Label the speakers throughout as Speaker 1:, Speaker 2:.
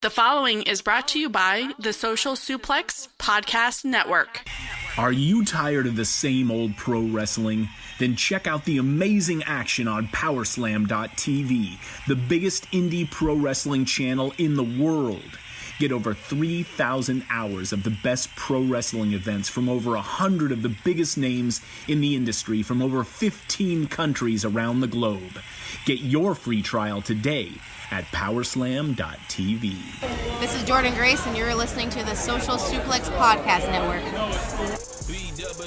Speaker 1: The following is brought to you by the Social Suplex Podcast Network.
Speaker 2: Are you tired of the same old pro wrestling? Then check out the amazing action on Powerslam.tv, the biggest indie pro wrestling channel in the world. Get over 3,000 hours of the best pro wrestling events from over 100 of the biggest names in the industry from over 15 countries around the globe. Get your free trial today at Powerslam.tv.
Speaker 3: This is Jordan Grace, and you're listening to the Social Suplex Podcast Network.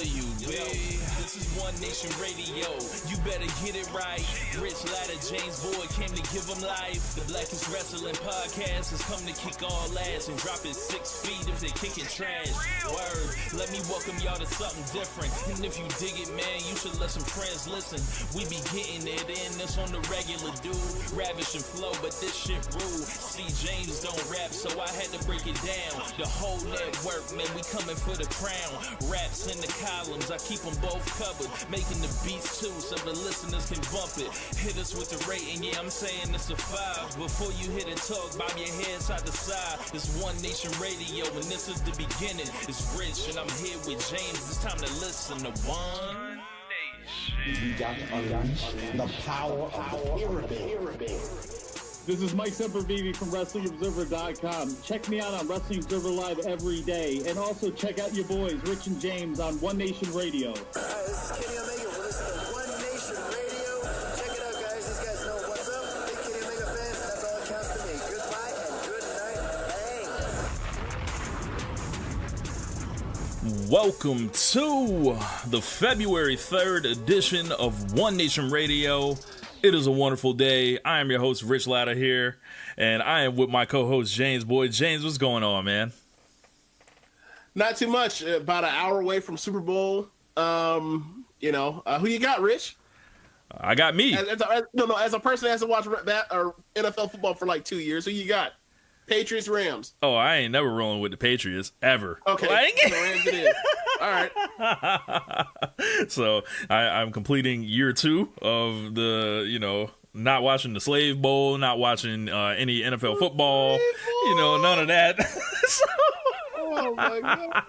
Speaker 4: This is One Nation Radio. You better get it right. Rich Latta, James Boyd came to give them life. The Blackest Wrestling Podcast has come to kick all ass and drop it 6 feet if they kicking trash. Word, let me welcome y'all to something different. And if you dig it, man, you should let some friends listen. We be getting it in, this on the regular, dude. Ravish and flow, but this shit rude. See, James don't rap, so I had to break it down. The whole network, man, we coming for the crown. Raps in the columns, I keep them both covered. Making the beats too, so the listeners can bump it. Hit us with the rating, yeah, I'm saying it's a 5. Before you hit it, talk, bob your head side to side. It's One Nation Radio, and this is the beginning. It's Rich, and I'm here with James. It's time to listen to One Nation.
Speaker 5: We got to unleash the power of the pyramid.
Speaker 6: This is Mike Sempervive from WrestlingObserver.com. Check me out on Wrestling Observer Live every day. And also check out your boys, Rich and James, on One Nation Radio.
Speaker 7: This is Kenny Omega. We're listening to One Nation Radio. Check it out, guys. These guys know what's up. Big Kenny Omega fans, that's all that counts to me. Goodbye and good night. Bang.
Speaker 4: Welcome to the February 3rd edition of One Nation Radio. It is a wonderful day. I am your host, Rich Latta here, and I am with my co-host, James Boyd. James, what's going on, man?
Speaker 8: Not too much. About an hour away from Super Bowl. Who you got, Rich?
Speaker 4: I got me.
Speaker 8: As a person that hasn't watched NFL football for like 2 years, who you got? Patriots, Rams.
Speaker 4: Oh, I ain't never rolling with the Patriots, ever.
Speaker 8: Okay, so Rams it is. All right.
Speaker 4: So I'm completing year 2 of the, not watching the Slave Bowl, not watching any NFL football, none of that.
Speaker 8: Oh my God.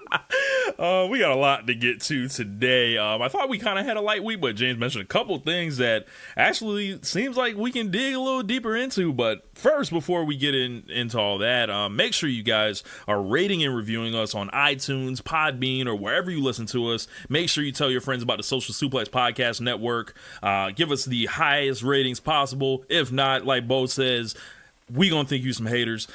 Speaker 4: We got a lot to get to today. I thought we kind of had a light week, but James mentioned a couple things that actually seems like we can dig a little deeper into. But first, before we get into all that, make sure you guys are rating and reviewing us on iTunes, Podbean, or wherever you listen to us. Make sure you tell your friends about the Social Suplex Podcast Network. Give us the highest ratings possible. If not, like Bo says, we gonna think you some haters.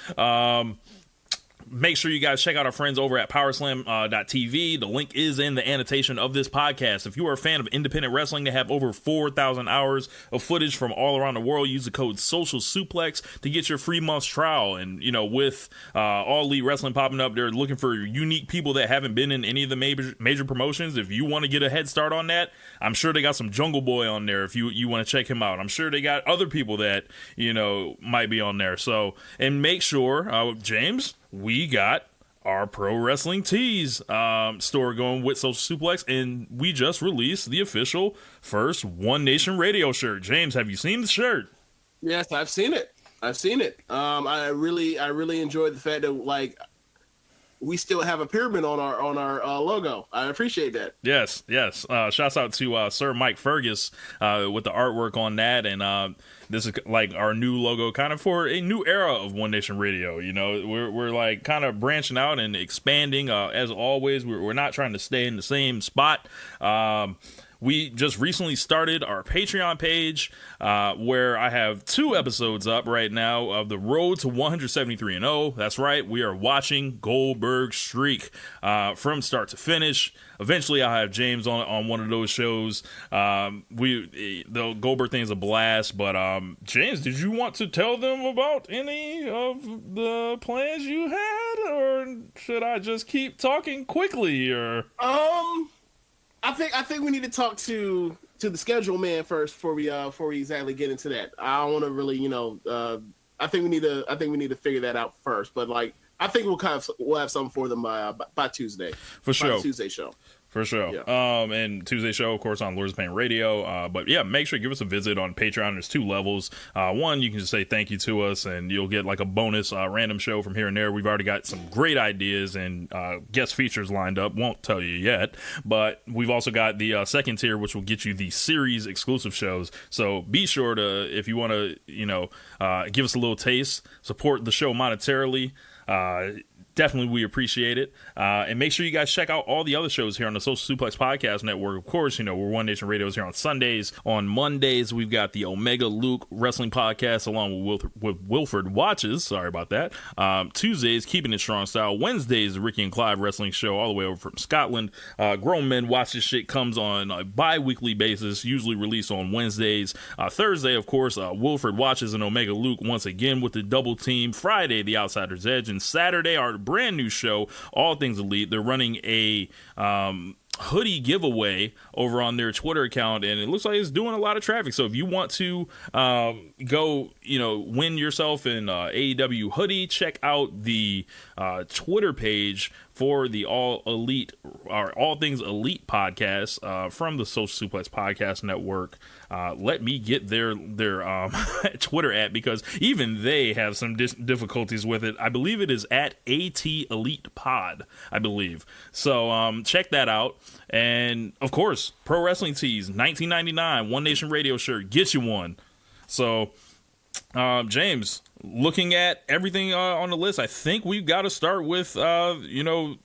Speaker 4: Make sure you guys check out our friends over at Powerslam.tv. The link is in the annotation of this podcast. If you are a fan of independent wrestling, they have over 4,000 hours of footage from all around the world. Use the code Social Suplex to get your free month's trial. And, with All Elite Wrestling popping up, they're looking for unique people that haven't been in any of the major promotions. If you want to get a head start on that, I'm sure they got some Jungle Boy on there if you want to check him out. I'm sure they got other people that, might be on there. So, and make sure, James, we got our Pro Wrestling Tees store going with Social Suplex, and we just released the official first One Nation Radio shirt. James, have you seen the shirt?
Speaker 8: Yes, I've seen it. I really enjoyed the fact that we still have a pyramid on our logo. I appreciate that.
Speaker 4: Yes. Shouts out to Sir Mike Fergus with the artwork on that, and this is like our new logo, kind of for a new era of One Nation Radio. We're like kind of branching out and expanding. As always, we're not trying to stay in the same spot. We just recently started our Patreon page where I have 2 episodes up right now of the road to 173-0. That's right. We are watching Goldberg's streak from start to finish. Eventually, I'll have James on one of those shows. The Goldberg thing is a blast. But James, did you want to tell them about any of the plans you had, or should I just keep talking quickly? Or
Speaker 8: I think we need to talk to the schedule man first before we exactly get into that. I don't want to really, I think we need to figure that out first. But I think we'll have something for them by Tuesday.
Speaker 4: For sure.
Speaker 8: Tuesday show.
Speaker 9: For sure.
Speaker 8: Yeah.
Speaker 9: And Tuesday show, of course, on Lords of Pain Radio. But yeah, make sure you give us a visit on Patreon. There's 2 levels. One, you can just say thank you to us, and you'll get like a bonus random show from here and there. We've already got some great ideas and guest features lined up. Won't tell you yet, but we've also got the second tier, which will get you the series exclusive shows. So be sure to, if you want to, give us a little taste, support the show monetarily. Definitely, we appreciate it. And make sure you guys check out all the other shows here on the Social Suplex Podcast Network. Of course, we're One Nation Radio is here on Sundays. On Mondays, we've got the Omega Luke Wrestling Podcast along with Wilfred Watches. Sorry about that. Tuesdays, Keepin It Strong Style. Wednesdays, the Ricky and Clive Wrestling Show all the way over from Scotland. Grown Men Watch This Shit comes on a bi-weekly basis, usually released on Wednesdays. Thursday, of course, Wilfred Watches and Omega Luke once again with the double team. Friday, The Outsider's Edge. And Saturday, our brand new show, All Things Elite. They're running a hoodie giveaway over on their Twitter account, and it looks like it's doing a lot of traffic. So if you want to go, win yourself an AEW hoodie, check out the Twitter page for the All Things Elite podcast from the Social Suplex Podcast Network. Let me get their Twitter at, because even they have some difficulties with it. I believe it is at AT Elite Pod, I believe. So check that out. And of course, Pro Wrestling Tees, $19.99, One Nation Radio shirt, get you one. So James, looking at everything on the list, I think we've got to start with essentially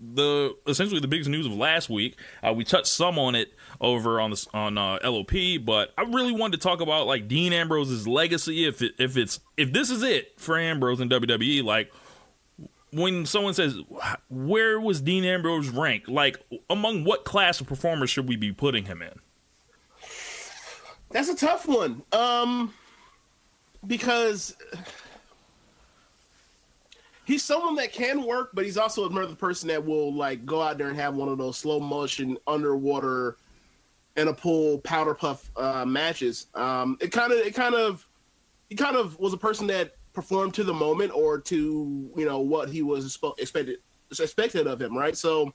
Speaker 9: the biggest news of last week. We touched some on it over on LOP, but I really wanted to talk about like Dean Ambrose's legacy. If this is it for Ambrose in WWE, like when someone says, where was Dean Ambrose ranked? Like, among what class of performers should we be putting him in?
Speaker 8: That's a tough one. Because he's someone that can work, but he's also another person that will like go out there and have one of those slow motion underwater in a pool powder puff matches. He kind of was a person that performed to the moment or to what he was expected of him, right? So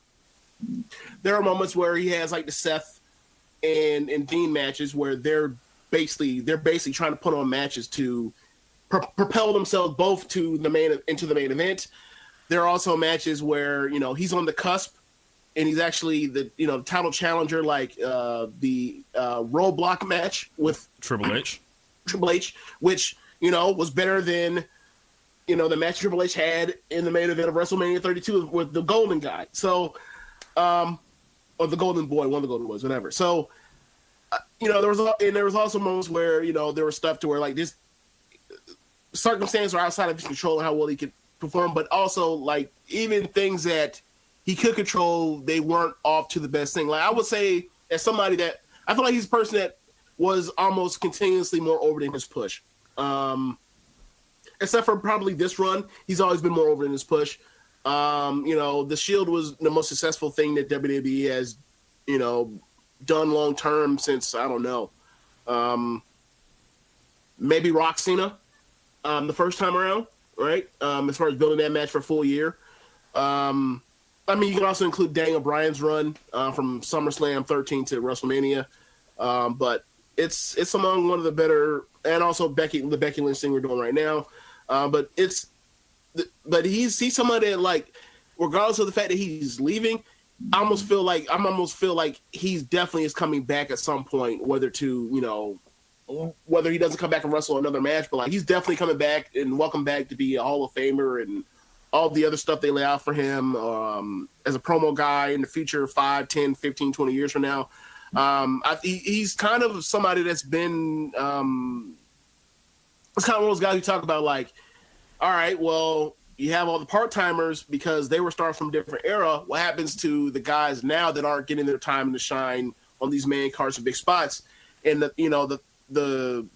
Speaker 8: there are moments where he has like the Seth and Dean matches where they're basically trying to put on matches to propel themselves both into the main event. There are also matches where he's on the cusp and he's actually the title challenger, like the roadblock match with Triple H, which was better than the match Triple H had in the main event of WrestleMania 32 with the Golden Guy. So, or the Golden Boy, one of the Golden Boys, whatever. So, there was also moments where there was stuff to where like this circumstances are outside of his control and how well he could perform, but also like even things that he could control, they weren't off to the best thing. Like I would say, as somebody that I feel like he's a person that was almost continuously more over than his push. Except for probably this run, he's always been more over than his push. The Shield was the most successful thing that WWE has, done long term since, I don't know, maybe Rock Cena the first time around, right? As far as building that match for a full year. You can also include Daniel Bryan's run from SummerSlam 13 to WrestleMania. But it's among one of the better, and also the Becky Lynch thing we're doing right now. But he's somebody that, like, regardless of the fact that he's leaving, I almost feel like he's definitely is coming back at some point, whether he doesn't come back and wrestle another match, but like he's definitely coming back and welcome back to be a Hall of Famer and all the other stuff they lay out for him as a promo guy in the future, 5, 10, 15, 20 years from now. He's kind of somebody that's been it's kind of one of those guys who talk about like, all right, well, you have all the part-timers because they were starting from a different era. What happens to the guys now that aren't getting their time to shine on these main cards and big spots? And the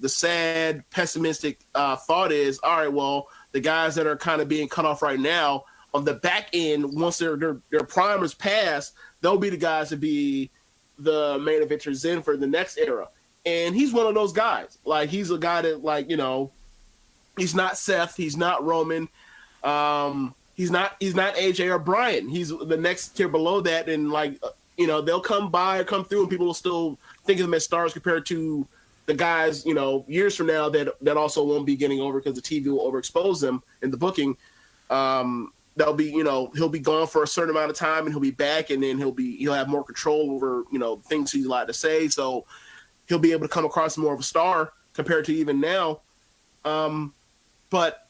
Speaker 8: sad, pessimistic thought is, all right, well, the guys that are kind of being cut off right now on the back end, once their primers pass, they'll be the guys to be the main eventers in for the next era. And he's one of those guys. Like, he's a guy that, like, he's not Seth, he's not Roman, he's not AJ or Bryan. He's the next tier below that, and like, you know, they'll come by or come through, and people will still think of them as stars compared to the guys, you know, years from now that also won't be getting over because the TV will overexpose them in the booking. They'll be, you know, he'll be gone for a certain amount of time, and he'll be back, and then he'll have more control over, you know, things he's allowed to say. So he'll be able to come across more of a star compared to even now. But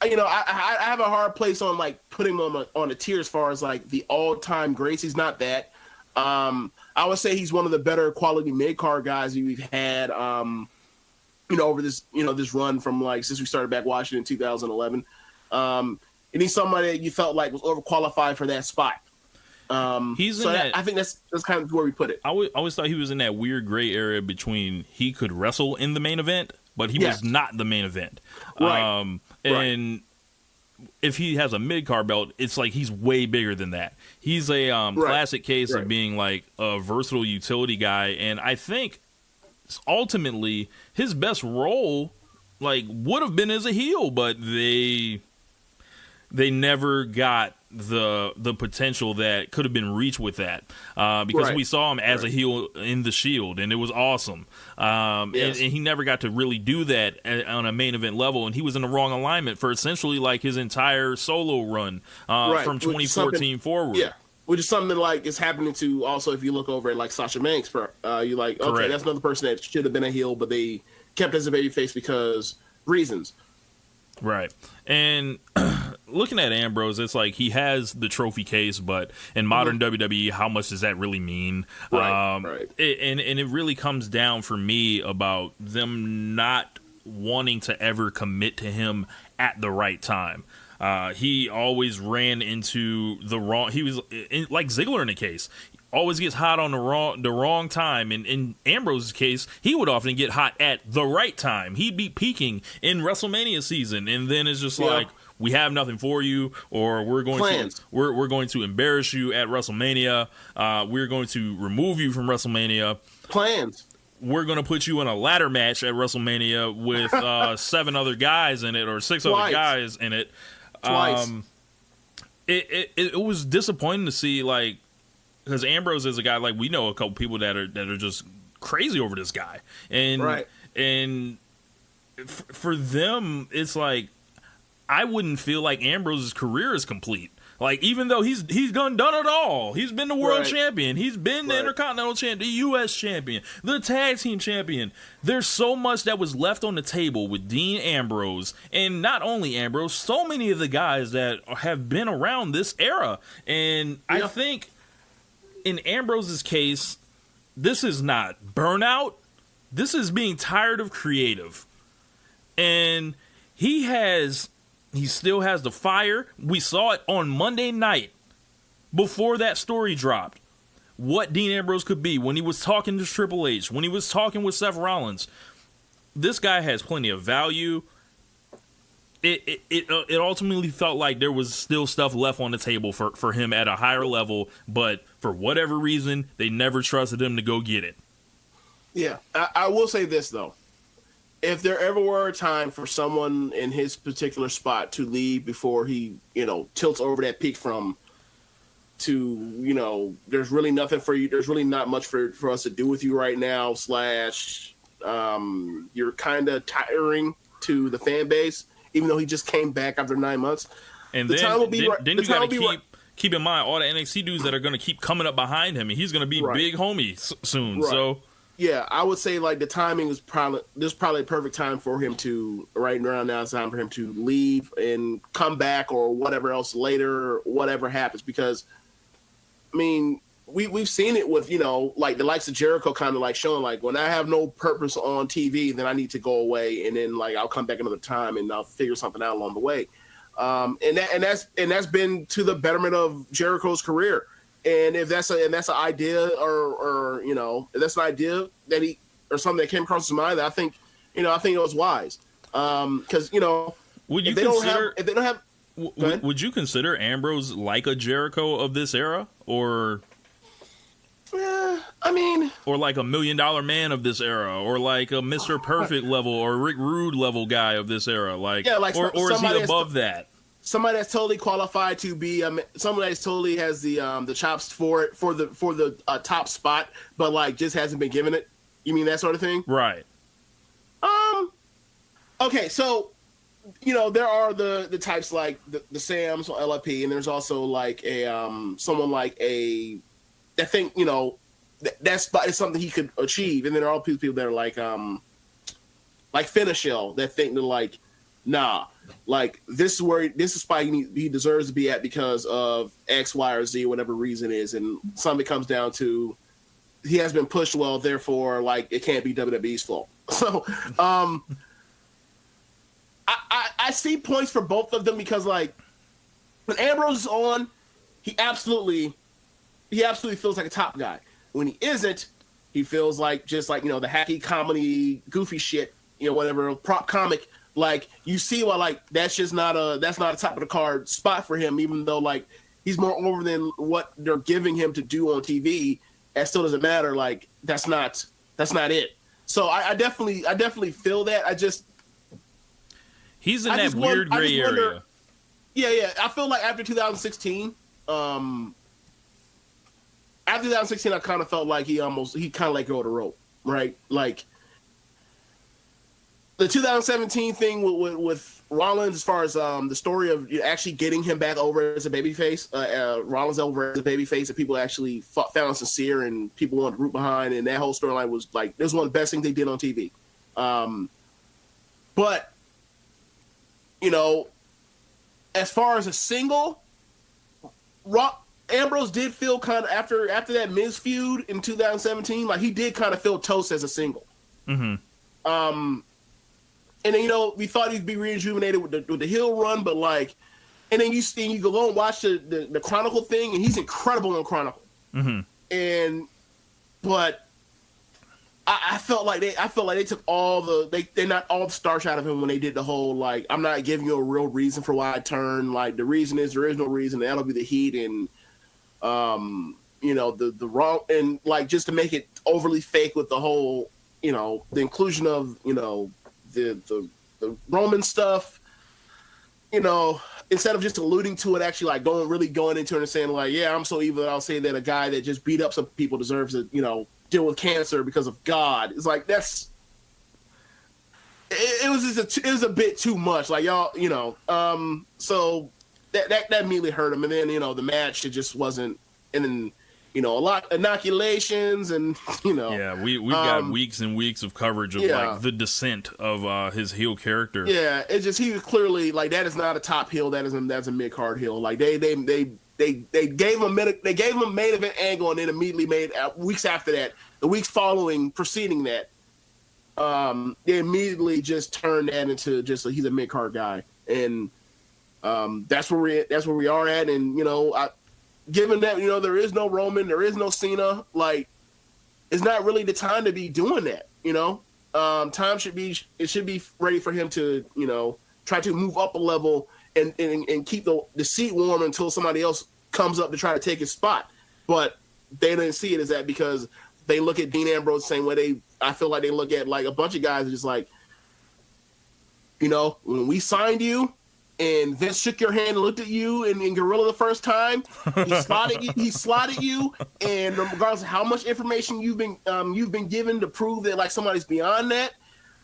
Speaker 8: you know, I have a hard place on like putting him on a tier as far as like the all-time greats. He's not that. I would say he's one of the better quality mid-card guys we've had, you know, over this, you know, this run from like since we started back watching in 2011. And he's somebody that you felt like was overqualified for that spot.
Speaker 9: He's
Speaker 8: so
Speaker 9: in that,
Speaker 8: I think that's kind of where we put it.
Speaker 9: I always thought he was in that weird gray area between he could wrestle in the main event, but he was not the main event.
Speaker 8: Right.
Speaker 9: And if he has a mid-card belt, it's like he's way bigger than that. He's a classic case of being like a versatile utility guy, and I think ultimately his best role like would have been as a heel, but they never got the potential that could have been reached with that because we saw him as a heel in the Shield, and it was awesome. And he never got to really do that on a main event level, and he was in the wrong alignment for essentially like his entire solo run from 2014 forward.
Speaker 8: Yeah, which is something like is happening to also if you look over at like Sasha Banks. You're like, okay,
Speaker 9: Correct.
Speaker 8: that's another person that should have been a heel, but they kept as a babyface because reasons.
Speaker 9: Right. And looking at Ambrose, it's like he has the trophy case, but in modern WWE, how much does that really mean?
Speaker 8: Right.
Speaker 9: And it really comes down for me about them not wanting to ever commit to him at the right time. He always ran into the wrong. He was like Ziggler in the case. Always gets hot on the wrong time. And in Ambrose's case, he would often get hot at the right time. He'd be peaking in WrestleMania season, and then it's just like, we have nothing for you, or we're going to embarrass you at WrestleMania. We're going to remove you from WrestleMania.
Speaker 8: Plans.
Speaker 9: We're going to put you in a ladder match at WrestleMania with 7 other guys in it, or 6 other guys in it.
Speaker 8: Twice.
Speaker 9: It was disappointing to see, like, because Ambrose is a guy, like, we know a couple people that are just crazy over this guy, and for them, it's like I wouldn't feel like Ambrose's career is complete. Like, even though he's done it all, he's been the world champion, he's been the Intercontinental champion, the U.S. champion, the tag team champion. There's so much that was left on the table with Dean Ambrose, and not only Ambrose, so many of the guys that have been around this era, and I think. In Ambrose's case, this is not burnout. This is being tired of creative. And he still has the fire. We saw it on Monday night before that story dropped. What Dean Ambrose could be when he was talking to Triple H, when he was talking with Seth Rollins. This guy has plenty of value. It ultimately felt like there was still stuff left on the table for him at a higher level, but for whatever reason, they never trusted him to go get it.
Speaker 8: Yeah, I will say this, though. If there ever were a time for someone in his particular spot to leave before he, you know, tilts over that peak to, you know, there's really nothing for you, there's really not much for us to do with you right now, / you're kind of tiring to the fan base, even though he just came back after 9 months.
Speaker 9: And then you got to keep in mind all the NXT dudes that are going to keep coming up behind him, and he's going to be big homie soon.
Speaker 8: Right.
Speaker 9: So
Speaker 8: yeah, I would say like the timing is probably a perfect time for him to around now. It's time for him to leave and come back or whatever else later, whatever happens. Because I mean, we've seen it with, you know, like the likes of Jericho kind of like showing like when I have no purpose on TV, then I need to go away, and then like I'll come back another time and I'll figure something out along the way. And that's been to the betterment of Jericho's career. And if that's an idea or you know, if that's an idea that he or something that came across his mind, I think it was wise. Because you know, would you
Speaker 9: would you consider Ambrose like a Jericho of this era, or?
Speaker 8: I mean,
Speaker 9: or like a $1 Million Man of this era, or like a Mr. Perfect level or Rick Rude level guy of this era, like, or is he above that?
Speaker 8: somebody that's totally qualified to be somebody that's totally has the chops for it for the top spot, but like just hasn't been given it. You mean that sort of thing?
Speaker 9: Right.
Speaker 8: Okay, so there are the types like the Sams or LFP, and there's also like a someone like that think that spot is something he could achieve, and then there are all people that are like Finessing that think that like, nah, like this is a spot he deserves to be at because of X, Y, or Z, whatever reason is, and something comes down to he has been pushed well, therefore like it can't be WWE's fault. So I see points for both of them because like when Ambrose is on, he absolutely feels like a top guy. When he isn't, he feels like just like the hacky comedy, goofy shit, whatever prop comic. Like you see why like that's not a top of the card spot for him, even though like he's more over than what they're giving him to do on TV. That still doesn't matter. Like that's not it. So I definitely feel that.
Speaker 9: He's in that weird gray area.
Speaker 8: Yeah. I feel like after 2016, I kind of felt like he kind of let go of the rope, right? Like the 2017 thing with Rollins, as far as the story of actually getting him back over as a babyface, Rollins over as a babyface that people actually found sincere and people wanted to root behind, and that whole storyline was like it was one of the best things they did on TV. But as far as a single, Ambrose did feel kind of after that Miz feud in 2017, like he did kind of feel toast as a single.
Speaker 9: Mm-hmm.
Speaker 8: And then we thought he'd be rejuvenated with the heel run, but like, and then you go and watch the Chronicle thing, and he's incredible on Chronicle.
Speaker 9: Mm-hmm.
Speaker 8: But I felt like they took they knocked all the starch out of him when they did the whole like I'm not giving you a real reason for why I turned. Like the reason is there is no reason. That'll be the heat and the wrong and like just to make it overly fake with the whole the inclusion of the Roman stuff. Instead of just alluding to it, actually like going into it and saying like yeah I'm so evil that I'll say that a guy that just beat up some people deserves to deal with cancer because of God. It's like it was a bit too much. Like y'all, so that immediately hurt him. And then the match it just wasn't. And then a lot of inoculations and
Speaker 9: yeah we've got weeks and weeks of coverage of like the descent of his heel character.
Speaker 8: Yeah, it's just he was clearly like that is not a top heel. That's a mid card heel. Like they gave him a main event angle and then immediately made weeks after that, the weeks preceding that, they immediately just turned that into just he's a mid card guy, and that's where we are at. And given that there is no Roman, there is no Cena, like it's not really the time to be doing that. Time should be ready for him to try to move up a level. And keep the seat warm until somebody else comes up to try to take his spot. But they didn't see it as that because they look at Dean Ambrose the same way I feel like they look at like a bunch of guys just like, when we signed you and Vince shook your hand and looked at you in Gorilla the first time, he slotted you, and regardless of how much information you've been given to prove that like somebody's beyond that,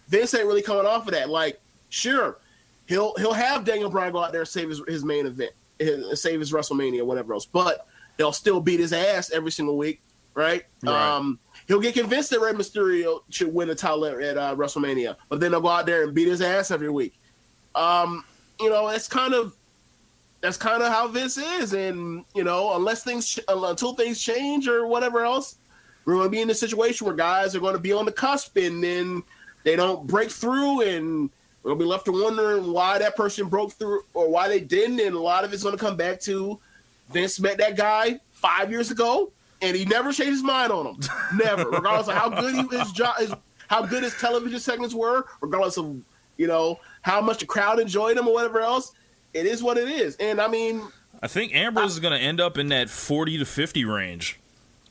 Speaker 8: Vince ain't really coming off of that. Like, sure. He'll have Daniel Bryan go out there and save his main event, save his WrestleMania, whatever else. But they'll still beat his ass every single week, right? He'll get convinced that Rey Mysterio should win the title at WrestleMania, but then they'll go out there and beat his ass every week. That's kind of how Vince is, and until things change or whatever else, we're going to be in a situation where guys are going to be on the cusp, and then they don't break through, and we'll be left to wondering why that person broke through or why they didn't, and a lot of it's going to come back to Vince met that guy 5 years ago, and he never changed his mind on him. Never, regardless of how good how good his television segments were, regardless of how much the crowd enjoyed him or whatever else. It is what it is, and I mean,
Speaker 9: I think Ambrose is going to end up in that 40 to 50 range.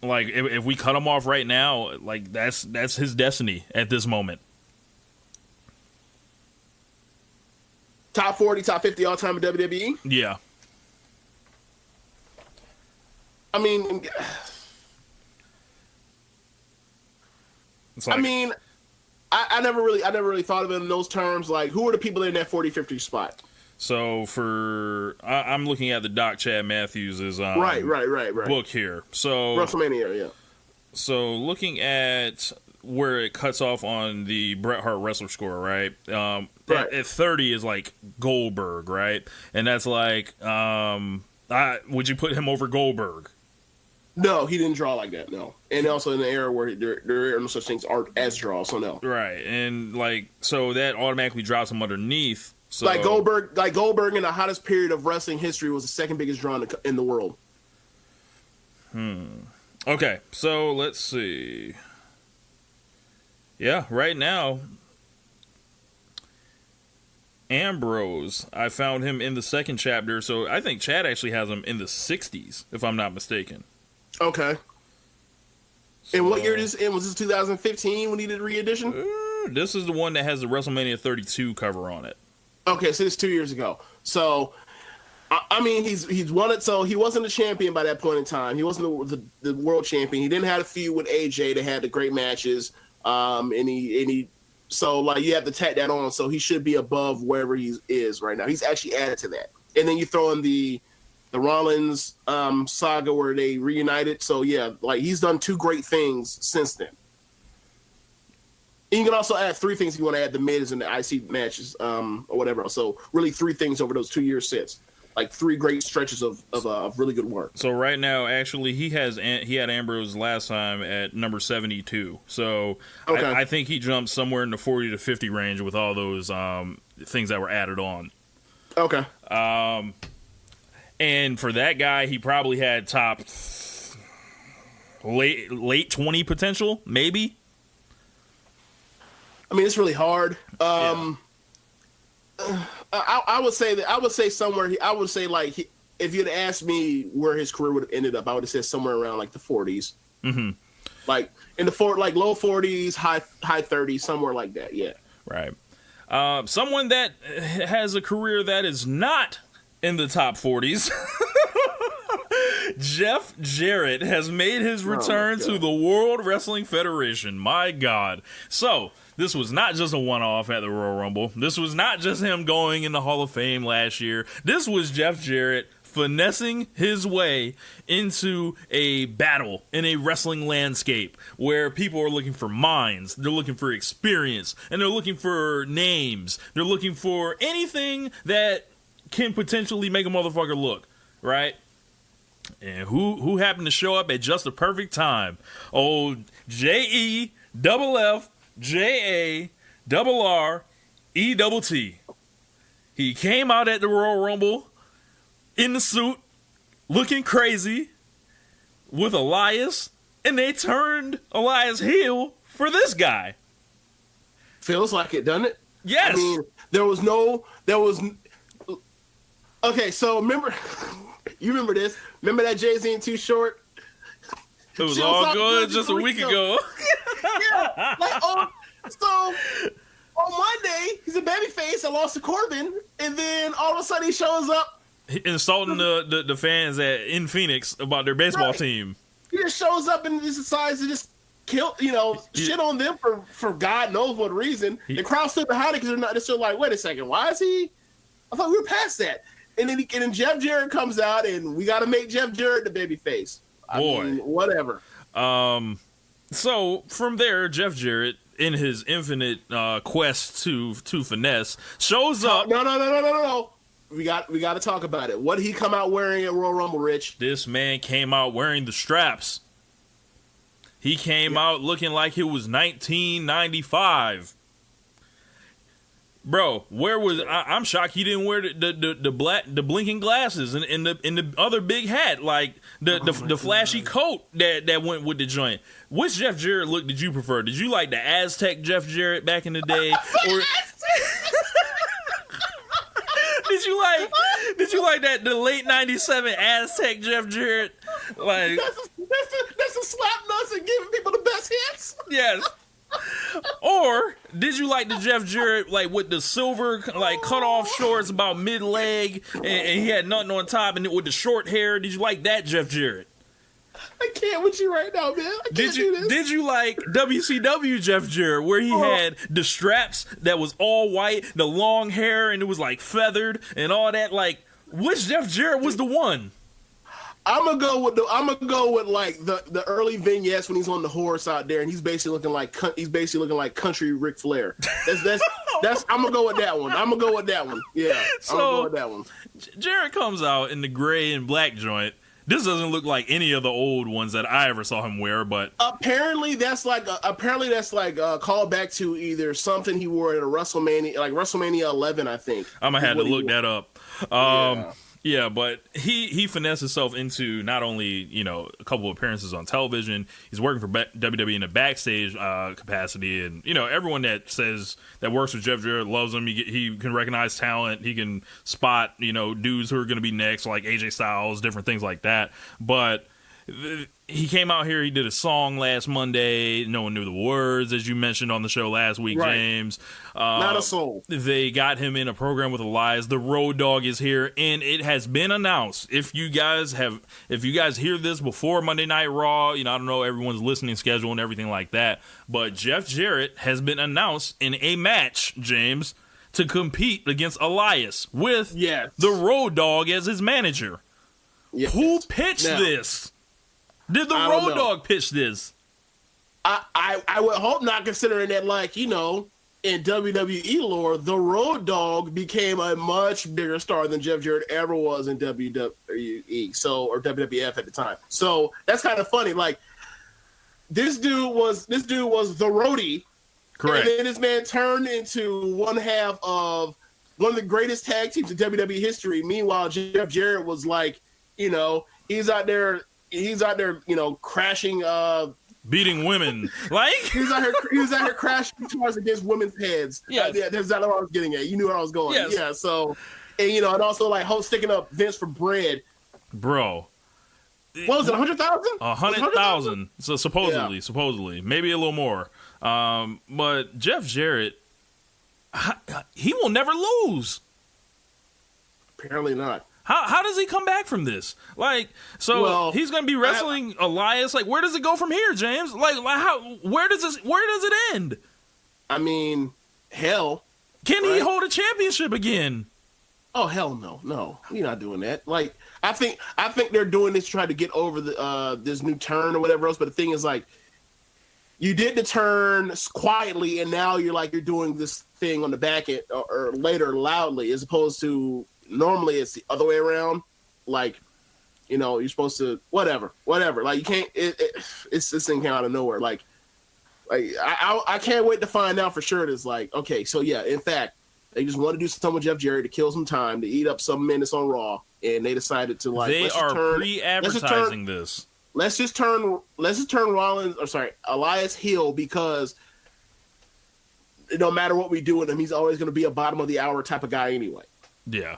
Speaker 9: Like if we cut him off right now, like that's his destiny at this moment.
Speaker 8: Top 40, top 50 all time in WWE.
Speaker 9: Yeah.
Speaker 8: I mean, I never really thought of it in those terms. Like, who are the people in that 40-50 spot?
Speaker 9: So I'm looking at the Doc Chad Matthews'
Speaker 8: right
Speaker 9: book here. So
Speaker 8: WrestleMania, yeah.
Speaker 9: So looking at where it cuts off on the Bret Hart wrestler score, right? At 30 is like Goldberg, right? And that's like, would you put him over Goldberg?
Speaker 8: No, he didn't draw like that, no. And also in the era where there are no such things as draw, so no.
Speaker 9: Right, and like, so that automatically drops him underneath. So,
Speaker 8: like Goldberg in the hottest period of wrestling history was the second biggest draw in the world.
Speaker 9: Okay, so let's see. Yeah, right now, Ambrose, I found him in the second chapter, so I think Chad actually has him in the 60s, if I'm not mistaken.
Speaker 8: Okay. So, and what year was this 2015 when he did re-edition?
Speaker 9: This is the one that has the WrestleMania 32 cover on it. Okay,
Speaker 8: so it's 2 years ago. So, I mean, he's won it. So he wasn't a champion by that point in time. He wasn't the world champion. He didn't have a feud with AJ. They had the great matches. And he so like you have to tack that on. So he should be above wherever he is right now. He's actually added to that. And then you throw in the Rollins saga where they reunited. So yeah, like he's done two great things since then. And you can also add three things if you want to add the Miz and the IC matches or whatever. So really three things over those 2 years since. Like three great stretches of really good work.
Speaker 9: So right now, actually, he had Ambrose last time at number 72. So okay. I think he jumped somewhere in the 40 to 50 range with all those things that were added on.
Speaker 8: Okay.
Speaker 9: And for that guy, he probably had top late 20 potential, maybe.
Speaker 8: I mean, it's really hard. I would say that somewhere. I would say like if you'd asked me where his career would have ended up, I would have said somewhere around like the 40s, like in the low 40s, high 30s, somewhere like that. Yeah,
Speaker 9: right. Someone that has a career that is not in the top 40s. Jeff Jarrett has made his return to the World Wrestling Federation. My God. So, this was not just a one-off at the Royal Rumble. This was not just him going in the Hall of Fame last year. This was Jeff Jarrett finessing his way into a battle in a wrestling landscape where people are looking for minds, they're looking for experience, and they're looking for names. They're looking for anything that can potentially make a motherfucker look, right? And who happened to show up at just the perfect time? Old JEFFJARRETT. He came out at the Royal Rumble in the suit, looking crazy, with Elias, and they turned Elias heel for this guy.
Speaker 8: Feels like it, doesn't it?
Speaker 9: Yes.
Speaker 8: I mean, okay, so remember, you remember this? Remember that Jay-Z and Too Short?
Speaker 9: It was all good just a week ago.
Speaker 8: Yeah, like so on Monday he's a babyface and lost to Corbin, and then all of a sudden he shows up
Speaker 9: insulting the fans in Phoenix about their baseball team.
Speaker 8: He just shows up and just decides to just kill, shit on them for God knows what reason. The crowd stood behind it because they're still like, wait a second, why is he? I thought we were past that. And then Jeff Jarrett comes out, and we got to make Jeff Jarrett the babyface. I mean, whatever.
Speaker 9: So from there, Jeff Jarrett, in his infinite quest to finesse, shows up.
Speaker 8: No. We got to talk about it. What did he come out wearing at Royal Rumble, Rich?
Speaker 9: This man came out wearing the straps. He came out looking like it was 1995. Bro, where was I'm shocked he didn't wear the blinking glasses and the other big hat, like the flashy coat that went with the joint. Which Jeff Jarrett look did you prefer? Did you like the Aztec Jeff Jarrett back in the day, or did you like the late '97 Aztec Jeff Jarrett? Like
Speaker 8: that's a slap nuts and giving people the best hits.
Speaker 9: Yes. Or did you like the Jeff Jarrett, like with the silver, like cut off shorts about mid leg, and he had nothing on top, and with the short hair? Did you like that Jeff Jarrett?
Speaker 8: I can't with you right now, man.
Speaker 9: Did you like WCW Jeff Jarrett, where he had the straps that was all white, the long hair, and it was like feathered and all that? Like, which Jeff Jarrett was the one?
Speaker 8: I'm gonna go with like the early vignettes when he's on the horse out there, and he's basically looking like country Ric Flair. That's I'm gonna go with that one. Yeah, I'm gonna go with that one.
Speaker 9: Jarrett comes out in the gray and black joint. This doesn't look like any of the old ones that I ever saw him wear, but
Speaker 8: apparently that's like a callback to either something he wore at a WrestleMania, like WrestleMania 11, I think.
Speaker 9: I'm gonna have to look that up. Yeah, but he finessed himself into not only, you know, a couple of appearances on television. He's working for WWE in a backstage capacity, and you know, everyone that says that works with Jeff Jarrett loves him. He can recognize talent. He can spot, you know, dudes who are going to be next, like AJ Styles, different things like that. But he came out here. He did a song last Monday. No one knew the words, as you mentioned on the show last week, right. James.
Speaker 8: Not a soul.
Speaker 9: They got him in a program with Elias. The Road Dogg is here, and it has been announced. If you guys hear this before Monday Night Raw, you know, I don't know everyone's listening schedule and everything like that, but Jeff Jarrett has been announced in a match, James, to compete against Elias with the Road Dogg as his manager. Yes. Who pitched this? Did the Road Dogg pitch this?
Speaker 8: I would hope not, considering that, like, you know, in WWE lore, the Road Dogg became a much bigger star than Jeff Jarrett ever was in WWE, or WWF at the time. So that's kind of funny. Like, this dude was the roadie, correct? And then this man turned into one half of one of the greatest tag teams in WWE history. Meanwhile, Jeff Jarrett was like, you know, he's out there, you know, crashing,
Speaker 9: beating women. Like
Speaker 8: he was out here crashing cars against women's heads. Yeah, that's exactly what I was getting at. You knew where I was going. Yes. Yeah. So, and you know, and also like sticking up Vince for bread,
Speaker 9: bro.
Speaker 8: What was it? 100,000?
Speaker 9: 100,000. So supposedly, maybe a little more. But Jeff Jarrett, he will never lose.
Speaker 8: Apparently not.
Speaker 9: How does he come back from this? Like, so he's going to be wrestling Elias. Like, where does it go from here, James? Like where does it end?
Speaker 8: I mean, hell.
Speaker 9: Can he hold a championship again?
Speaker 8: Oh, hell no. He's not doing that. Like, I think they're doing this to try to get over this new turn or whatever else. But the thing is, like, you did the turn quietly, and now you're doing this thing on the back end or later loudly, as opposed to normally it's the other way around. Like, you know, you're supposed to whatever. Like, you can't. It's this thing came out of nowhere. Like I can't wait to find out for sure. It's like, okay, so yeah, in fact, they just want to do something with Jeff Jarrett to kill some time, to eat up some minutes on Raw, and they decided to like
Speaker 9: pre-advertising this.
Speaker 8: Let's just turn Elias heel, because no matter what we do with him, he's always going to be a bottom of the hour type of guy anyway.
Speaker 9: Yeah.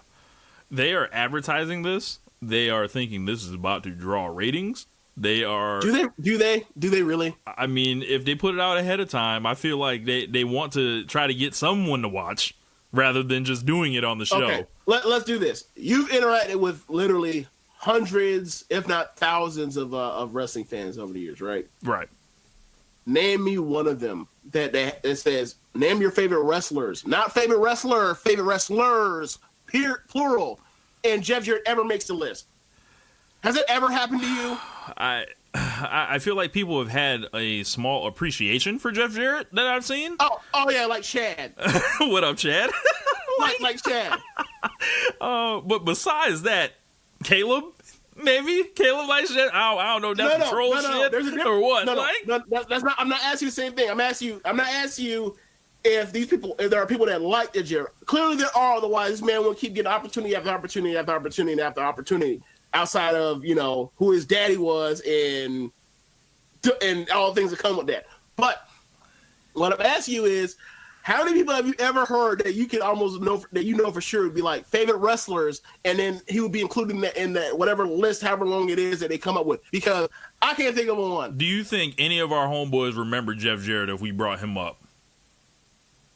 Speaker 9: They are advertising this. They are thinking this is about to draw ratings. They are.
Speaker 8: Do they really?
Speaker 9: I mean, if they put it out ahead of time, I feel like they want to try to get someone to watch rather than just doing it on the show.
Speaker 8: Okay, let's do this. You've interacted with literally hundreds, if not thousands, of wrestling fans over the years, right?
Speaker 9: Right.
Speaker 8: Name me one of them that says, name your favorite wrestlers, not favorite wrestler, favorite wrestlers, plural, and Jeff Jarrett ever makes the list. Has it ever happened to you?
Speaker 9: I feel like people have had a small appreciation for Jeff Jarrett that I've seen.
Speaker 8: Oh yeah, like Chad.
Speaker 9: What up, Chad?
Speaker 8: like Chad.
Speaker 9: But besides that, Caleb, maybe Caleb likes Chad. I don't know. That's troll shit or what?
Speaker 8: That's not. I'm not asking you the same thing. I'm not asking you if there are people that like the Jarrett. Clearly there are. Otherwise, this man will keep getting opportunity after opportunity after opportunity after opportunity. Outside of, you know, who his daddy was and all the things that come with that. But what I'm asking you is, How many people have you ever heard that you can almost know that you know for sure would be like favorite wrestlers, and then he would be included in that whatever list, however long it is that they come up with? Because I can't think of one.
Speaker 9: Do you think any of our homeboys remember Jeff Jarrett if we brought him up?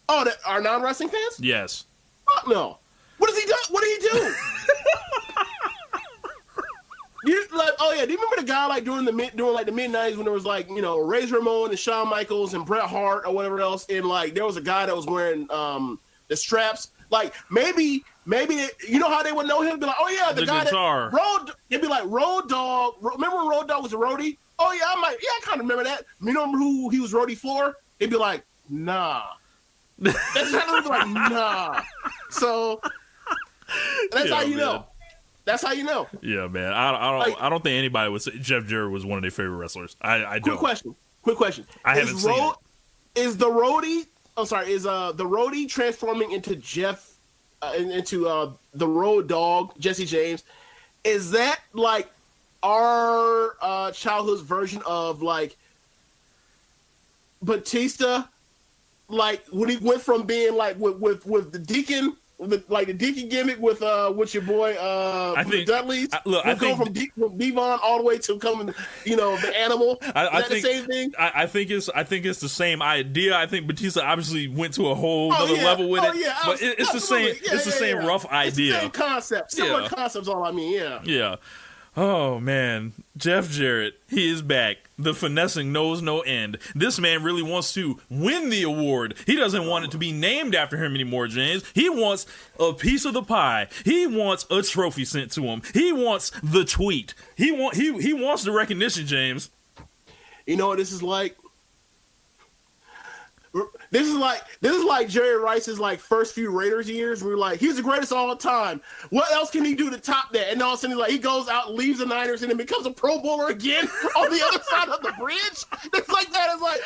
Speaker 8: Oh, our non-wrestling fans?
Speaker 9: Yes.
Speaker 8: Fuck no. What does he do? What did he do? Do you remember the guy like during the mid-90s when there was like, you know, Razor Ramon and Shawn Michaels and Bret Hart or whatever else, and like there was a guy that was wearing the straps. Like maybe you know how they would know him? Be like, oh yeah, the guy
Speaker 9: guitar.
Speaker 8: It'd be like Road Dogg. Remember when Road Dogg was a roadie? Oh yeah, I kind of remember that. You know who he was roadie for? It'd be like, nah. That's how be like, nah. So that's how you know. That's how you know.
Speaker 9: Yeah, man. I don't think anybody would say Jeff Jarrett was one of their favorite wrestlers. I don't.
Speaker 8: Quick question.
Speaker 9: I haven't seen it.
Speaker 8: Is the roadie? Oh, sorry. Is the roadie transforming into Jeff into the Road Dogg, Jesse James? Is that like our childhood's version of like Batista? Like when he went from being like with the Deacon. Like the Deacon gimmick with your boy I think Dudley's. I think from Devon all the way to coming, you know, the Animal. I think the same thing.
Speaker 9: I think it's the same idea. I think Batista obviously went to a whole other level with it.
Speaker 8: Yeah,
Speaker 9: but it's the same. It's the same rough idea.
Speaker 8: It's the same concept. Similar concepts. All I mean. Yeah.
Speaker 9: Yeah. Oh man, Jeff Jarrett, he is back. The finessing knows no end. This man really wants to win the award. He doesn't want it to be named after him anymore, James. He wants a piece of the pie. He wants a trophy sent to him. He wants the tweet. He wants the recognition, James.
Speaker 8: You know what this is like? This is like Jerry Rice's like first few Raiders years. We were like, he's the greatest of all time. What else can he do to top that? And all of a sudden, like he goes out, leaves the Niners, and then becomes a Pro Bowler again on the other side of the bridge. It's like that. It's like,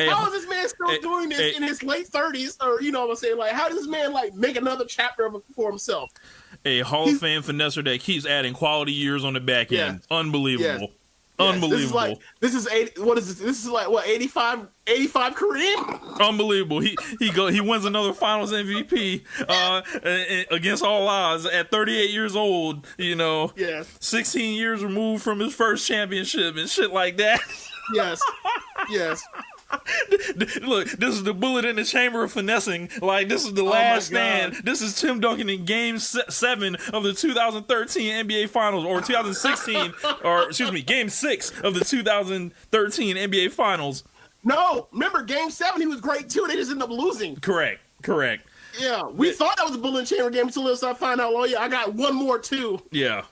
Speaker 8: how is this man still doing this in his late 30s? Or you know what I'm saying? Like, how does this man like make another chapter of it for himself?
Speaker 9: A Hall of Fame finesser that keeps adding quality years on the back end. Unbelievable.
Speaker 8: Yeah.
Speaker 9: Unbelievable.
Speaker 8: This is 80. What is this? This is like what 85 Kareem.
Speaker 9: Unbelievable. He wins another Finals MVP against all odds at 38 years old. You know, 16 years removed from his first championship and shit like that.
Speaker 8: Yes.
Speaker 9: Look, this is the bullet in the chamber of finessing. Like, this is the last stand. This is Tim Duncan in Game 7 of the 2013 NBA Finals, or 2016, or excuse me, Game 6 of the 2013 NBA Finals.
Speaker 8: No, remember Game 7? He was great too. They just ended up losing.
Speaker 9: Correct.
Speaker 8: Yeah, we thought that was a bullet in the chamber game until I find out. Oh yeah, I got one more too.
Speaker 9: Yeah,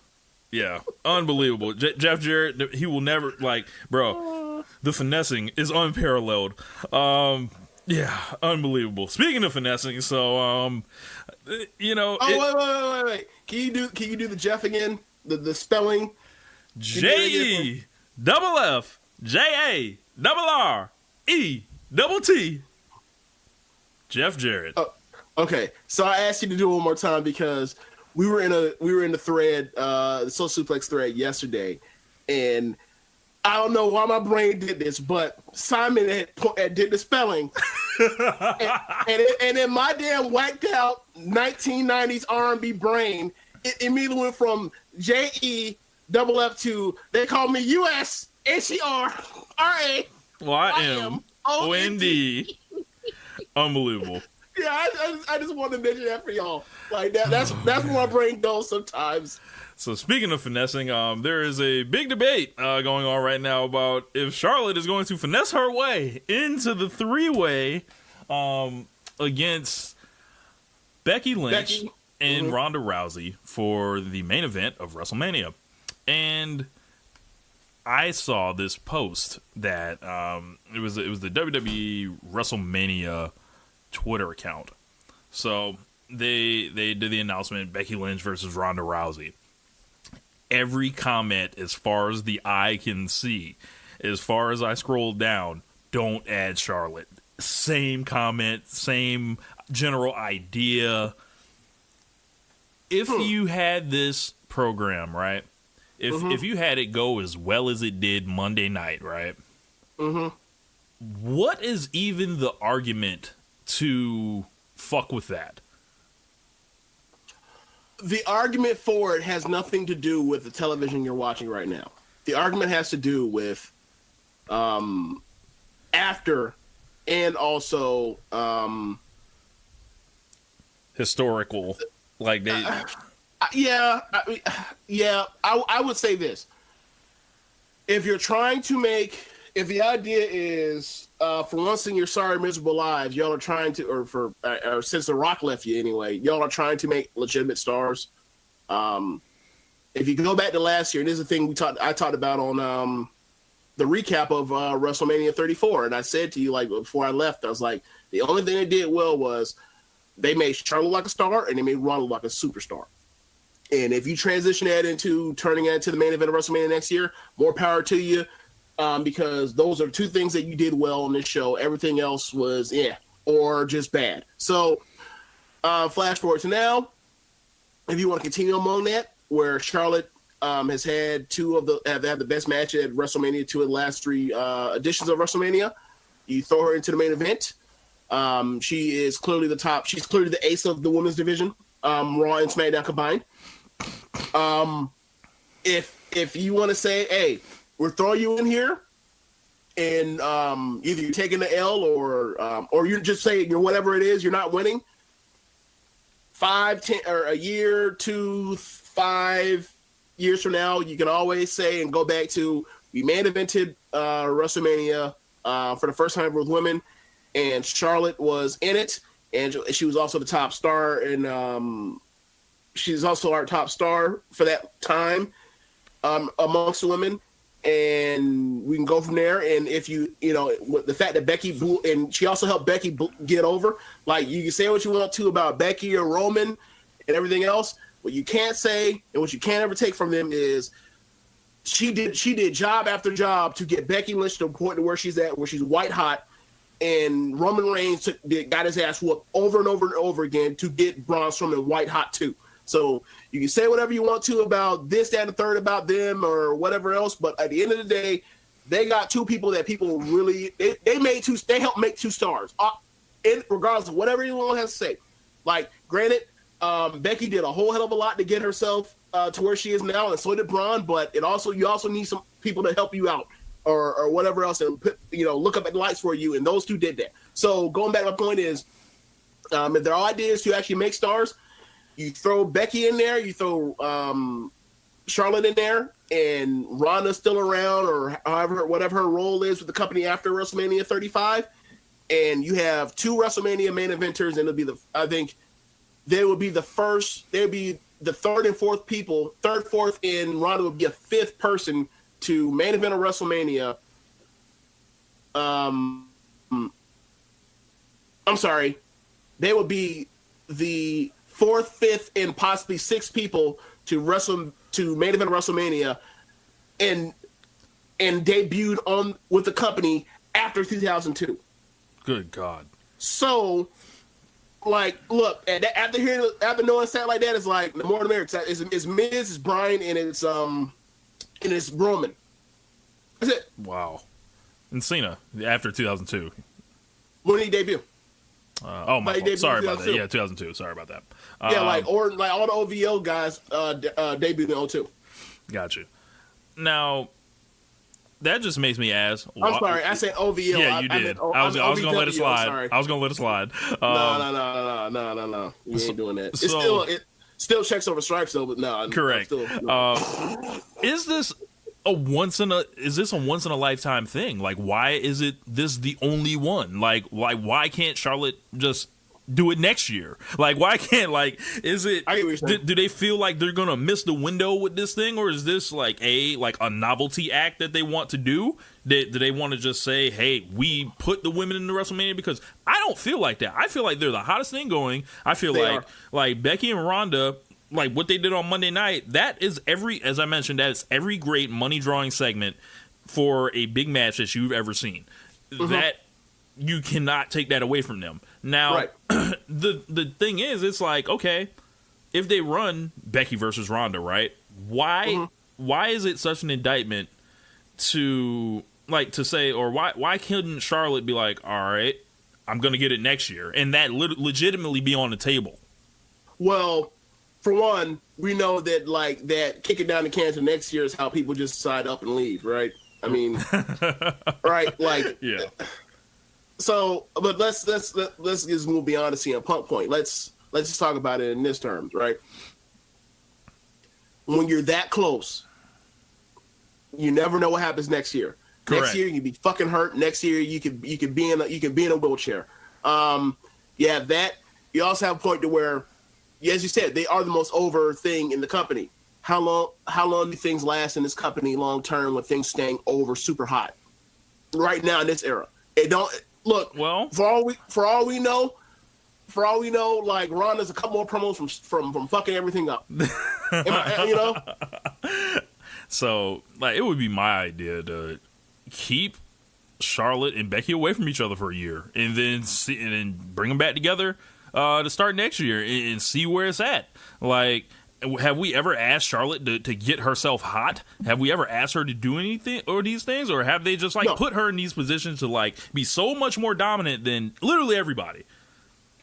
Speaker 9: unbelievable. Jeff Jarrett, he will never bro. The finessing is unparalleled. Yeah, unbelievable. Speaking of finessing, so you know.
Speaker 8: Oh wait. Can you do the Jeff again? The spelling.
Speaker 9: JEFFJARRET. Jeff Jarrett.
Speaker 8: Okay, so I asked you to do it one more time because we were in the thread, the Social Suplex thread yesterday, and I don't know why my brain did this, but Simon did the spelling, and then my damn whacked out 1990s R&B brain, it immediately went from JEFF to they call me USHERRAYMOND.
Speaker 9: Unbelievable.
Speaker 8: Yeah, I just wanted to mention that for y'all. Like that's where my brain goes sometimes.
Speaker 9: So speaking of finessing, there is a big debate going on right now about if Charlotte is going to finesse her way into the three-way against Becky Lynch and Ronda Rousey for the main event of WrestleMania. And I saw this post that it was the WWE WrestleMania Twitter account. So they did the announcement, Becky Lynch versus Ronda Rousey. Every comment, as far as the eye can see, as far as I scroll down, don't add Charlotte. Same comment, same general idea. If you had this program, right? If you had it go as well as it did Monday night, right? What is even the argument to fuck with that?
Speaker 8: The argument for it has nothing to do with the television you're watching right now. The argument has to do with after and also
Speaker 9: historical, like they.
Speaker 8: I would say this: if you're trying to make, if the idea is for once in your sorry miserable lives, y'all are trying to, or since The Rock left you anyway, y'all are trying to make legitimate stars. If you go back to last year, and this is the thing I talked about on the recap of WrestleMania 34, and I said to you, like, before I left, I was like, the only thing they did well was they made Charlotte like a star and they made Ronda like a superstar. And if you transition that into turning it into the main event of WrestleMania next year, more power to you, because those are two things that you did well on this show. Everything else was or just bad. So flash forward to now, if you want to continue among that, where Charlotte has had have the best match at WrestleMania, 2 of the last 3 editions of WrestleMania, you throw her into the main event. She is clearly the top. She's clearly the ace of the women's division, Raw and SmackDown combined. If you want to say, hey, we're throwing you in here, and either you're taking the L or you're just saying you're whatever it is, you're not winning. 5, 10, or a year, 2, 5 years from now, you can always say and go back to, we main evented WrestleMania for the first time with women, and Charlotte was in it, and she was also the top star, and she's also our top star for that time amongst the women, and we can go from there. And if you the fact that Becky blew, and she also helped Becky get over, like, you can say what you want to about Becky or Roman and everything else. What you can't say and what you can't ever take from them is she did job after job to get Becky Lynch to the point to where she's at, where she's white hot, and Roman Reigns got his ass whooped over and over and over again to get Braun Strowman white hot too. So you can say whatever you want to about this, that, and the third about them or whatever else, but at the end of the day, they got two people that people really they helped make 2 stars. Regardless of whatever anyone has to say. Like, granted, Becky did a whole hell of a lot to get herself to where she is now, and so did Braun. But you also need some people to help you out, or whatever else, and look up at the lights for you. And those 2 did that. So going back, my point is, if there are ideas to actually make stars, you throw Becky in there, you throw Charlotte in there, and Ronda's still around, or whatever her role is with the company after WrestleMania 35, and you have 2 WrestleMania main eventers, and I think they would be the first. They'd be the 3rd and 4th people. 3rd, 4th, and Ronda would be a 5th person to main event of WrestleMania. I'm sorry, they would be the 4th, 5th, and possibly 6th people to main event of WrestleMania, and debuted with the company after 2002.
Speaker 9: Good God!
Speaker 8: So, like, look, after knowing something like that, it's like the more the merrier. It's Miz, it's Bryan, and it's Roman. That's it.
Speaker 9: Wow. And Cena after 2002.
Speaker 8: When did he debut?
Speaker 9: My fault. Sorry about that. Yeah, 2002. Sorry about that.
Speaker 8: Or all the OVO guys debuted in 2002.
Speaker 9: Gotcha. Now, that just makes me ask.
Speaker 8: I'm sorry, I said OVO.
Speaker 9: Yeah, you did. I was going to let it slide. I was going to let it slide.
Speaker 8: No. You ain't doing that. It still checks over stripes though, but no.
Speaker 9: Correct. Is this a once in a lifetime thing? Like, why is this the only one? Like, why can't Charlotte just do it next year? Like, why can't, like, is it, do they feel like they're gonna miss the window with this thing, or is this like a novelty act that they want to do? Do they want to just say, hey, we put the women in the WrestleMania? Because I don't feel like that. I feel like they're the hottest thing going. I feel like Becky and Ronda, like what they did on Monday night, that is as I mentioned, that is every great money drawing segment for a big match that you've ever seen. Mm-hmm. That you cannot take that away from them. Now, right. the thing is, it's like, okay, if they run Becky versus Ronda, right? Why is it such an indictment to say, or why couldn't Charlotte be like, all right, I'm going to get it next year, and that legitimately be on the table.
Speaker 8: Well, for one, we know that like that kicking down the can to next year is how people just decide up and leave, right? I mean, right? Like,
Speaker 9: yeah.
Speaker 8: So, but let's just move beyond the CM Punk point. Let's just talk about it in this terms, right? When you're that close, you never know what happens next year.
Speaker 9: Correct.
Speaker 8: Next year you could be fucking hurt. Next year you could be in a wheelchair. You have that. You also have a point to where, as you said, they are the most over thing in the company. How long do things last in this company long term with things staying over super hot? Right now in this era, it don't look. Well, for all we know, like Ronda's a couple more promos from fucking everything up. You know.
Speaker 9: So, like, it would be my idea to keep Charlotte and Becky away from each other for a year, and then bring them back together to start next year and see where it's at. Like, have we ever asked Charlotte to get herself hot? Have we ever asked her to do anything or these things, or have they just put her in these positions to like be so much more dominant than literally everybody?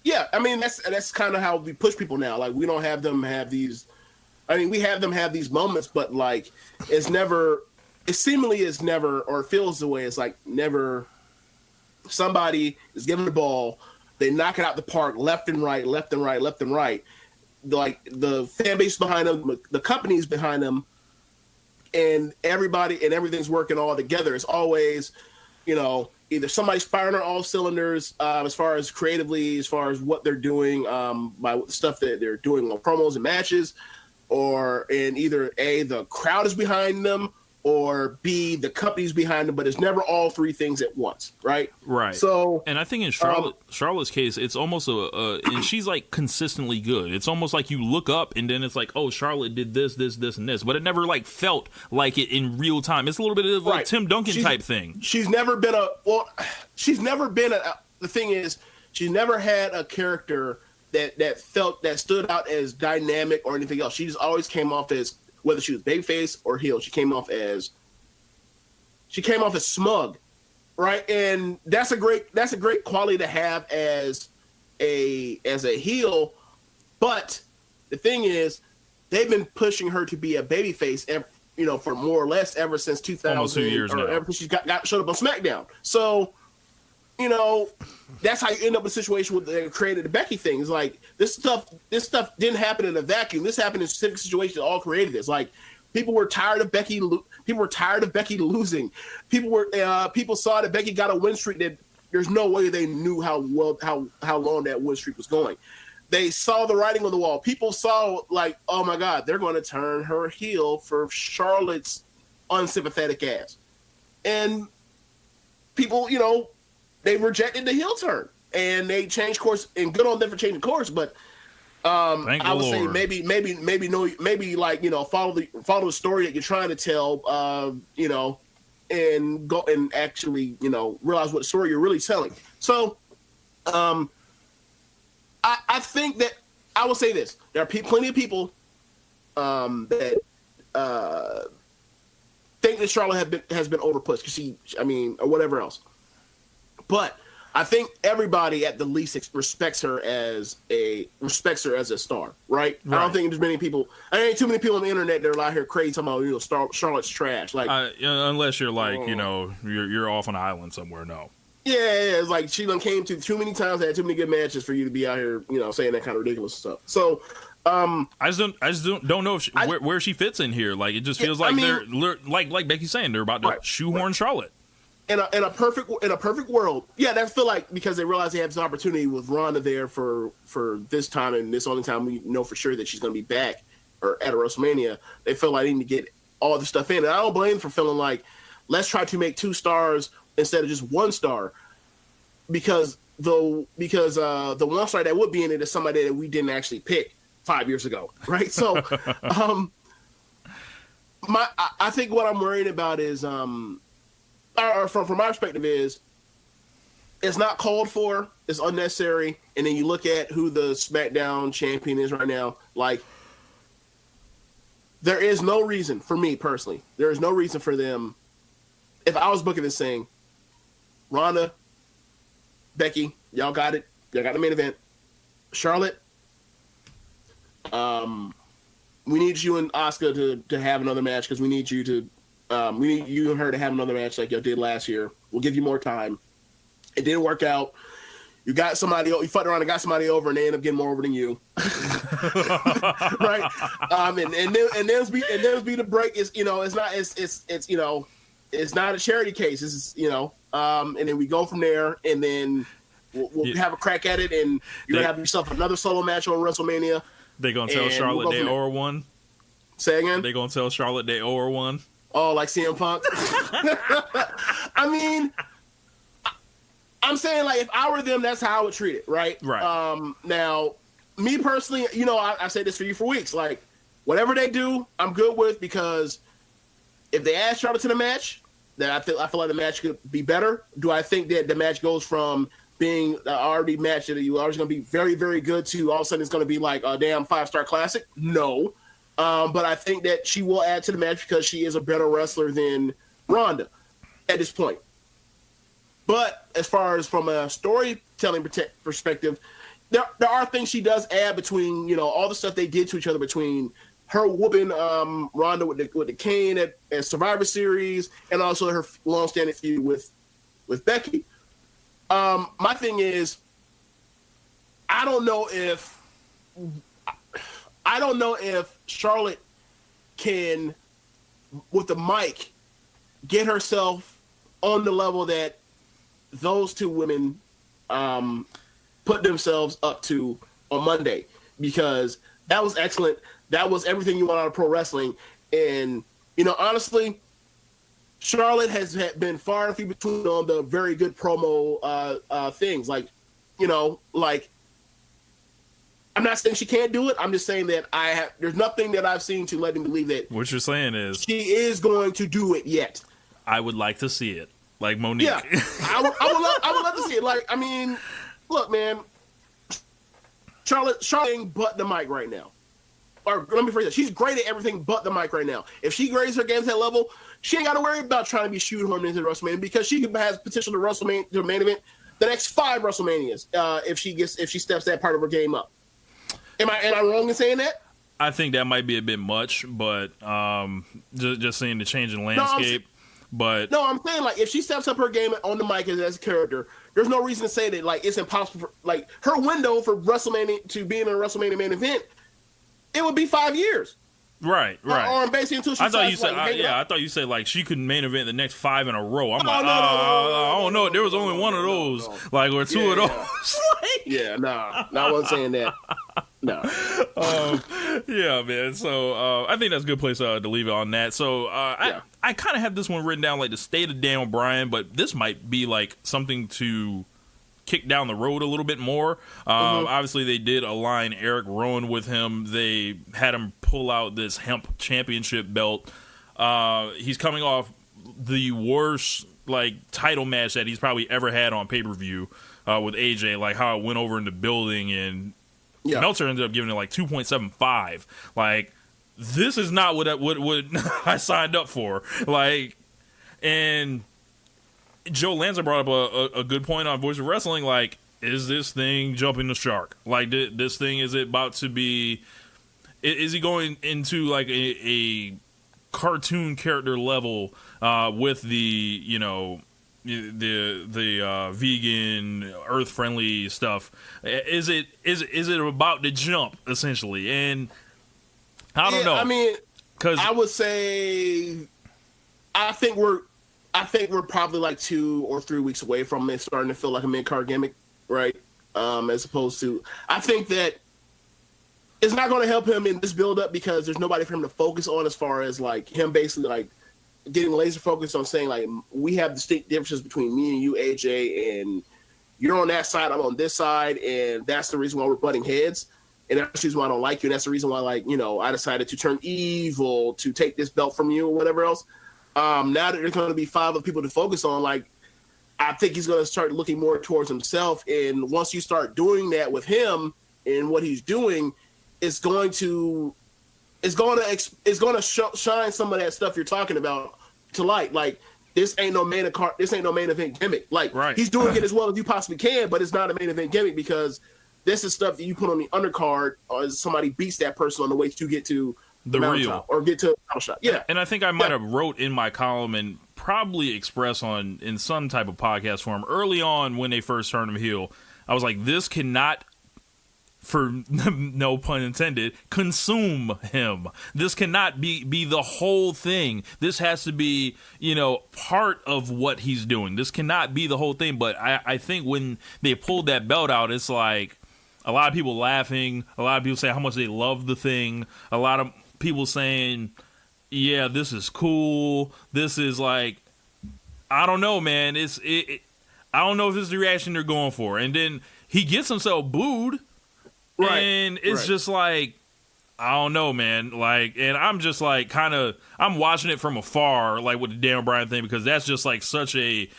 Speaker 8: Yeah, I mean that's kind of how we push people now. Like, we don't have them have these. I mean, we have them have these moments, but like it seemingly is never, or feels the way it's like never. Somebody is given the ball, they knock it out the park, left and right. Like the fan base behind them, the companies behind them, and everybody and everything's working all together. It's always, either somebody's firing on all cylinders as far as creatively, as far as what they're doing by stuff that they're doing on promos and matches. Or in either A, the crowd is behind them, or B, the company's behind them, but it's never all three things at once, right?
Speaker 9: Right.
Speaker 8: So,
Speaker 9: and I think in Charlotte's case, it's almost and she's like consistently good. It's almost like you look up and then it's like, oh, Charlotte did this, and this, but it never like felt like it in real time. It's a little bit of like Tim Duncan type thing.
Speaker 8: She's never been the thing is, she's never had a character that stood out as dynamic or anything else. She just always came off as, whether she was babyface or heel, she came off as smug, right? And that's a great quality to have as a heel. But the thing is, they've been pushing her to be a babyface, for more or less ever since 2000,
Speaker 9: almost 2 years now.
Speaker 8: Ever since she showed up on SmackDown. So, that's how you end up in a situation with they created the Becky thing. It's like this stuff didn't happen in a vacuum. This happened in specific situations that all created this. Like, people were tired of Becky. People were tired of Becky losing. People saw that Becky got a win streak that there's no way they knew how long that win streak was going. They saw the writing on the wall. People saw like, oh my God, they're going to turn her heel for Charlotte's unsympathetic ass, and people, they rejected the heel turn, and they changed course, and good on them for changing course. But I would say maybe follow the story that you're trying to tell, and go and actually, realize what story you're really telling. So, I think that I will say this: there are plenty of people that think that Charlotte has been overpushed or whatever else. But I think everybody at the least respects her as a star, right? I don't think there's many people. I ain't too many people on the internet that are out here crazy talking about Charlotte's trash. Like,
Speaker 9: unless you're like you're off on an island somewhere. No.
Speaker 8: Yeah, it's like she done came to too many times, had too many good matches for you to be out here, saying that kind of ridiculous stuff. So,
Speaker 9: I just don't know if where she fits in here. Like, it just feels like they're like Becky's saying, they're about to shoehorn Charlotte.
Speaker 8: In a perfect world, I feel like, because they realize they have this opportunity with Ronda there for this time, and this only time we know for sure that she's going to be back or at a WrestleMania, they feel like they need to get all the stuff in. And I don't blame them for feeling like, let's try to make 2 stars instead of just 1 star, because the one star that would be in it is somebody that we didn't actually pick 5 years ago, right? So, I think what I'm worried about is or from my perspective is, it's not called for, it's unnecessary, and then you look at who the SmackDown champion is right now, like, there is no reason, for me personally, there is no reason for them, if I was booking this thing, Ronda, Becky, Y'all got it. Y'all got the main event. Charlotte, we need you and Asuka to have another match because we need you and her to have another match like y'all did last year. We'll give you more time. It didn't work out. You got somebody. You fucked around and got somebody over, and they end up getting more over than you, right? And then be the break is it's not a charity case. It's and then we go from there, and then we'll have a crack at it, and you're gonna have yourself another solo match on WrestleMania.
Speaker 9: They gonna tell Charlotte they owe her one.
Speaker 8: Say again.
Speaker 9: They gonna tell Charlotte they owe her one.
Speaker 8: Oh, like CM Punk. I mean, I'm saying like if I were them, that's how I would treat it, right?
Speaker 9: Right.
Speaker 8: Now, me personally, I said this for you for weeks. Like, whatever they do, I'm good with because if they add Charlotte to the match, then I feel like the match could be better. Do I think that the match goes from being already match that you always going to be very, very good to all of a sudden it's going to be like a damn 5-star classic? No. But I think that she will add to the match because she is a better wrestler than Ronda at this point. But as far as from a storytelling perspective, there are things she does add between, all the stuff they did to each other between her whooping Ronda with the cane at Survivor Series and also her long-standing feud with Becky. My thing is, I don't know if Charlotte can, with the mic, get herself on the level that those two women put themselves up to on Monday, because that was excellent. That was everything you want out of pro wrestling. And, honestly, Charlotte has been far and few between on the very good promo things. Like, I'm not saying she can't do it. I'm just saying that there's nothing that I've seen to let me believe that
Speaker 9: what you're saying is
Speaker 8: she is going to do it yet.
Speaker 9: I would like to see it, like Monique.
Speaker 8: Yeah, I would love to see it. Like, I mean, look, man, Charlotte ain't but the mic right now. Or let me phrase that. She's great at everything but the mic right now. If she grades her game to that level, she ain't got to worry about trying to be shoehorned into WrestleMania because she has potential to main event the next 5 WrestleManias if she steps that part of her game up. Am I wrong in saying that?
Speaker 9: I think that might be a bit much, but just seeing the change in landscape. I'm saying like if she steps up her game on the mic as a character, there's no reason to say that like it's impossible for like her window for WrestleMania to be in a WrestleMania main event. It would be 5 years. Right. Or basically until she I thought you said like she could main event the next 5 in a row. I'm I don't know. There was only one of those, like or 2 of those.
Speaker 8: I wasn't saying that. No.
Speaker 9: Yeah, man. So I think that's a good place to leave it on that. So I kind of have this one written down like the state of Daniel Bryan, but this might be like something to kick down the road a little bit more. Obviously, they did align Eric Rowan with him. They had him pull out this hemp championship belt. He's coming off the worst like title match that he's probably ever had on pay-per-view with AJ, like how it went over in the building, and Meltzer ended up giving it like 2.75. Like, this is not what I signed up for. Like, and Joe Lanza brought up a good point on Voice of Wrestling. Like, is this thing jumping the shark? Like, this thing, is it about to be... Is he going into, like, a cartoon character level with the, the vegan, earth-friendly stuff? Is it about to jump, essentially? And I don't know.
Speaker 8: I mean, I would say... I think we're probably like 2 or 3 weeks away from it starting to feel like a mid-card gimmick, right? As opposed to, I think that it's not going to help him in this build-up because there's nobody for him to focus on as far as like him basically like getting laser focused on saying like we have distinct differences between me and you, AJ, and you're on that side, I'm on this side, and that's the reason why we're butting heads, and that's the reason why I don't like you, and that's the reason why like I decided to turn evil to take this belt from you or whatever else. Now that there's going to be 5 other people to focus on, like, I think he's going to start looking more towards himself. And once you start doing that with him and what he's doing, it's going to shine some of that stuff you're talking about to light. Like, this ain't no main event gimmick. Like,
Speaker 9: right.
Speaker 8: He's doing it as well as you possibly can, but it's not a main event gimmick because this is stuff that you put on the undercard or somebody beats that person on the way to get to the
Speaker 9: real
Speaker 8: or get to a title shot. Yeah.
Speaker 9: And I think I might have wrote in my column and probably express in some type of podcast form early on when they first turned him heel. I was like, this cannot, for no pun intended, consume him. This cannot be the whole thing. This has to be, part of what he's doing. This cannot be the whole thing. But I think when they pulled that belt out, it's like a lot of people laughing. A lot of people say how much they love the thing. A lot of people saying, yeah, this is cool. This is like, I don't know, man. I don't know if this is the reaction they're going for. And then he gets himself booed. Right. And it's just like, I don't know, man. Like, and I'm just like I'm watching it from afar, like with the Daniel Bryan thing, because that's just like such a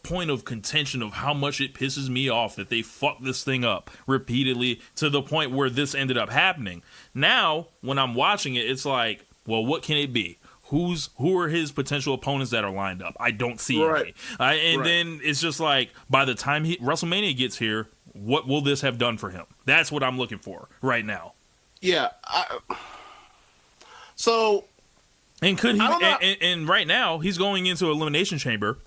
Speaker 9: point of contention of how much it pisses me off that they fucked this thing up repeatedly to the point where this ended up happening. Now, when I'm watching it, it's like, well, what can it be? Who are his potential opponents that are lined up? I don't see any. Then it's just like, by the time WrestleMania gets here, what will this have done for him? That's what I'm looking for right now.
Speaker 8: Yeah.
Speaker 9: And could he? And right now he's going into Elimination Chamber.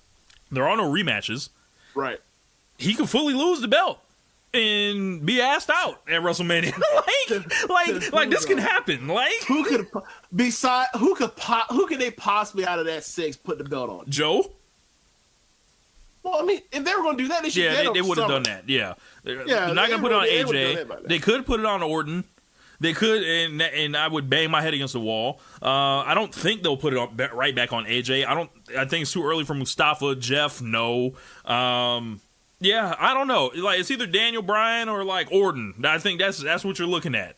Speaker 9: There are no rematches.
Speaker 8: Right.
Speaker 9: He could fully lose the belt and be asked out at WrestleMania. like this can happen. Like
Speaker 8: who could they possibly out of that 6 put the belt on?
Speaker 9: Joe.
Speaker 8: Well, I mean, if they were going to do that,
Speaker 9: they would have done that. Yeah, they're not going to put it on AJ. They could put it on Orton. They could, and I would bang my head against the wall. I don't think they'll put it on right back on AJ. I think it's too early for Mustafa. Jeff, no. Yeah, I don't know. Like, it's either Daniel Bryan or like Orton. I think that's what you're looking at.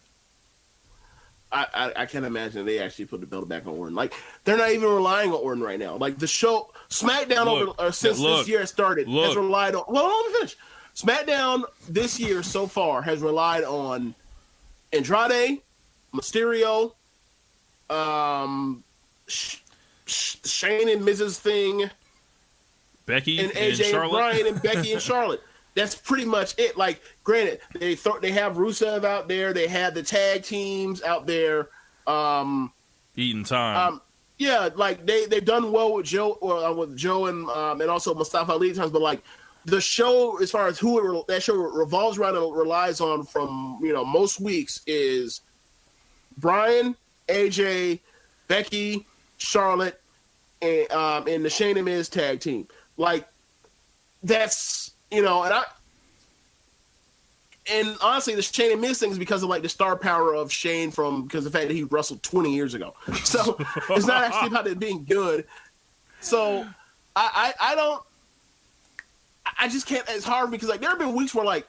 Speaker 8: I can't imagine they actually put the belt back on Orton. Like, they're not even relying on Orton right now. Like, the show SmackDown since this year started has relied on. Well, let me finish. SmackDown this year so far has relied on Andrade, Mysterio, Shane and Mrs. Thing,
Speaker 9: Becky
Speaker 8: and AJ and Bryan and Becky and Charlotte. That's pretty much it. Like, granted, they have Rusev out there. They have the tag teams out there.
Speaker 9: Eating time.
Speaker 8: Yeah, like they've done well with Joe, and also Mustafa Ali times. But like the show, as far as that show revolves around and relies on from most weeks is Bryan, AJ, Becky, Charlotte, and the Shane and Miz tag team. Like that's. And honestly, the Shane and Miz thing is because of like the star power of Shane because of the fact that he wrestled 20 years ago. So it's not actually about it being good. So I just can't. It's hard because like there have been weeks where like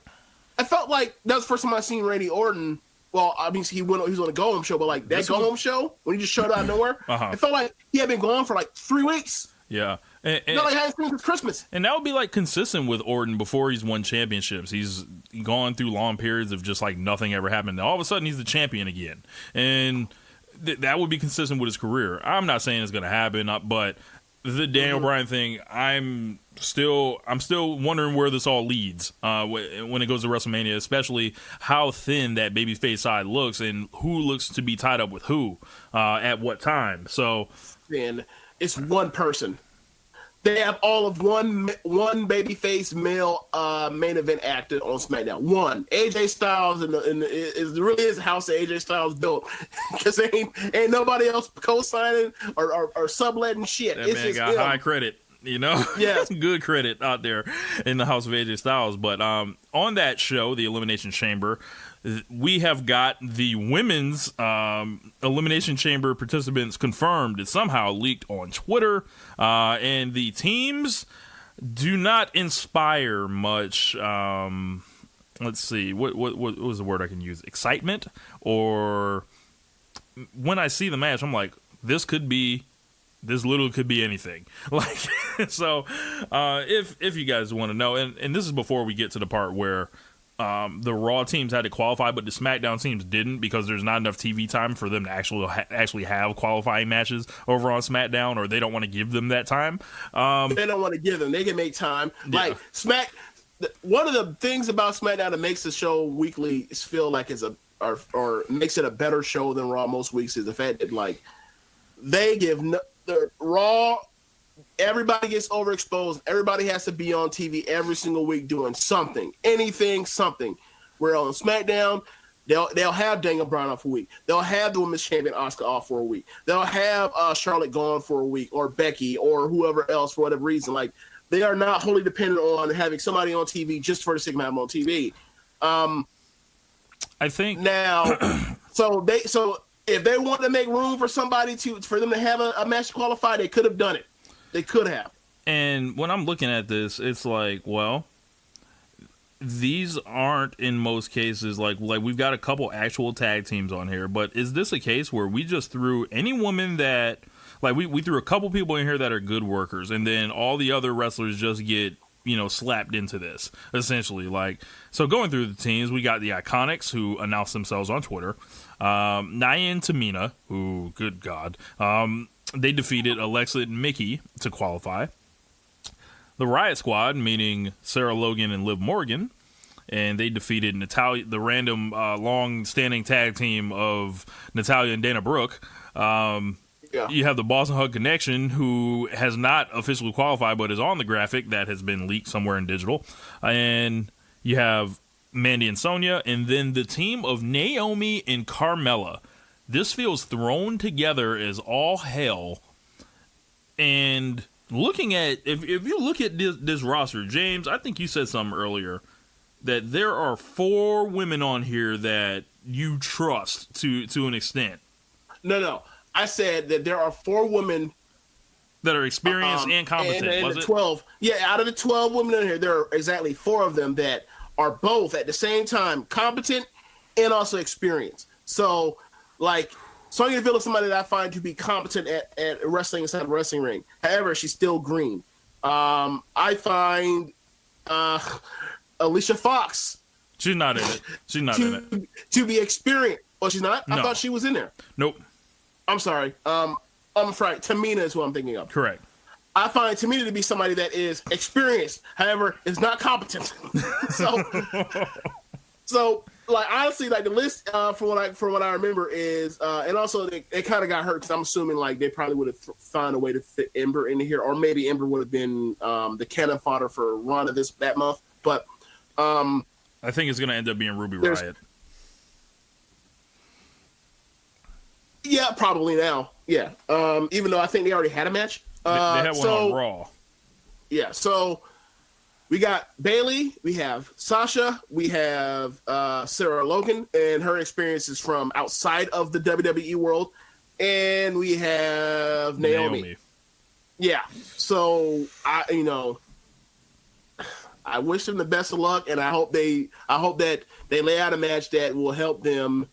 Speaker 8: I felt like that was the first time I seen Randy Orton. Well, obviously he was on a Go Home show, but like that Go Home show when he just showed out of nowhere, it felt like he had been gone for like 3 weeks.
Speaker 9: Yeah.
Speaker 8: Not like how since Christmas.
Speaker 9: And that would be like consistent with Orton before he's won championships. He's gone through long periods of just like nothing ever happened. All of a sudden he's the champion again. And that would be consistent with his career. I'm not saying it's going to happen, but the Daniel Bryan thing, I'm still wondering where this all leads when it goes to WrestleMania, especially how thin that babyface side looks and who looks to be tied up with who at what time. So,
Speaker 8: man, it's one person. They have all of one babyface male main event actor on SmackDown. One AJ Styles, and it really is the house that AJ Styles built because ain't nobody else co-signing or subletting shit.
Speaker 9: That man got high credit,
Speaker 8: Yeah,
Speaker 9: good credit out there in the house of AJ Styles. But on that show, the Elimination Chamber, we have got the women's Elimination Chamber participants confirmed. It somehow leaked on Twitter, and the teams do not inspire much. Let's see, what was the word I can use? Excitement, or when I see the match, I'm like, this literally could be anything. Like, so if you guys want to know, and this is before we get to the part where the Raw teams had to qualify, but the SmackDown teams didn't because there's not enough TV time for them to actually have qualifying matches over on SmackDown, or they don't want to give them that time.
Speaker 8: They don't want to give them. They can make time. Yeah. Like one of the things about SmackDown that makes the show weekly feel like it's or makes it a better show than Raw most weeks is the fact that like they give the Raw. Everybody gets overexposed. Everybody has to be on TV every single week doing something, anything, something. Where on SmackDown, they'll have Daniel Bryan off a week. They'll have the Women's Champion Asuka off for a week. They'll have Charlotte gone for a week, or Becky, or whoever else for whatever reason. Like they are not wholly dependent on having somebody on TV just for the sake of having them on TV.
Speaker 9: I think
Speaker 8: now, so if they want to make room for somebody for them to have a match to qualify, they could have done it. They could have.
Speaker 9: And when I'm looking at this, it's like, well, these aren't in most cases like we've got a couple actual tag teams on here, but is this a case where we just threw any woman that like we threw a couple people in here that are good workers, and then all the other wrestlers just get slapped into this essentially? Like, so going through the teams, we got the Iconics who announced themselves on Twitter, Nia and Tamina, who good God, they defeated Alexa and Mickey to qualify. The Riot Squad, meaning Sarah Logan and Liv Morgan, and they defeated Natalya, the random long-standing tag team of Natalya and Dana Brooke. You have the Boston Hug Connection, who has not officially qualified, but is on the graphic that has been leaked somewhere in digital. And you have Mandy and Sonya, and then the team of Naomi and Carmella. This feels thrown together as all hell. And looking at, if you look at this roster, James, I think you said something earlier, that there are 4 women on here that you trust to an extent.
Speaker 8: No. I said that there are 4 women
Speaker 9: that are experienced and competent.
Speaker 8: And
Speaker 9: was it?
Speaker 8: 12. Yeah, out of the 12 women in here, there are exactly 4 of them that are both at the same time competent and also experienced. So, like, Sonya Deville is somebody that I find to be competent at wrestling inside of a wrestling ring. However, she's still green. I find Alicia Fox.
Speaker 9: She's not in it. She's not in it.
Speaker 8: To be experienced. Oh, she's not?
Speaker 9: No.
Speaker 8: I thought she was in there.
Speaker 9: Nope.
Speaker 8: I'm sorry. I'm afraid. Tamina is who I'm thinking of.
Speaker 9: Correct.
Speaker 8: I find Tamina to be somebody that is experienced, however, is not competent. So, like, honestly, like the list from what I remember is, and also they kind of got hurt because I'm assuming like they probably would have found a way to fit Ember into here, or maybe Ember would have been the cannon fodder for Ronda that month. But
Speaker 9: I think it's going to end up being Ruby Riott.
Speaker 8: Yeah, probably now. Yeah, even though I think they already had a match.
Speaker 9: They had one on Raw.
Speaker 8: Yeah, so we got Bayley, we have Sasha, we have Sarah Logan, and her experiences from outside of the WWE world, and we have Naomi. Yeah, so I wish them the best of luck, and I hope that they lay out a match that will help them.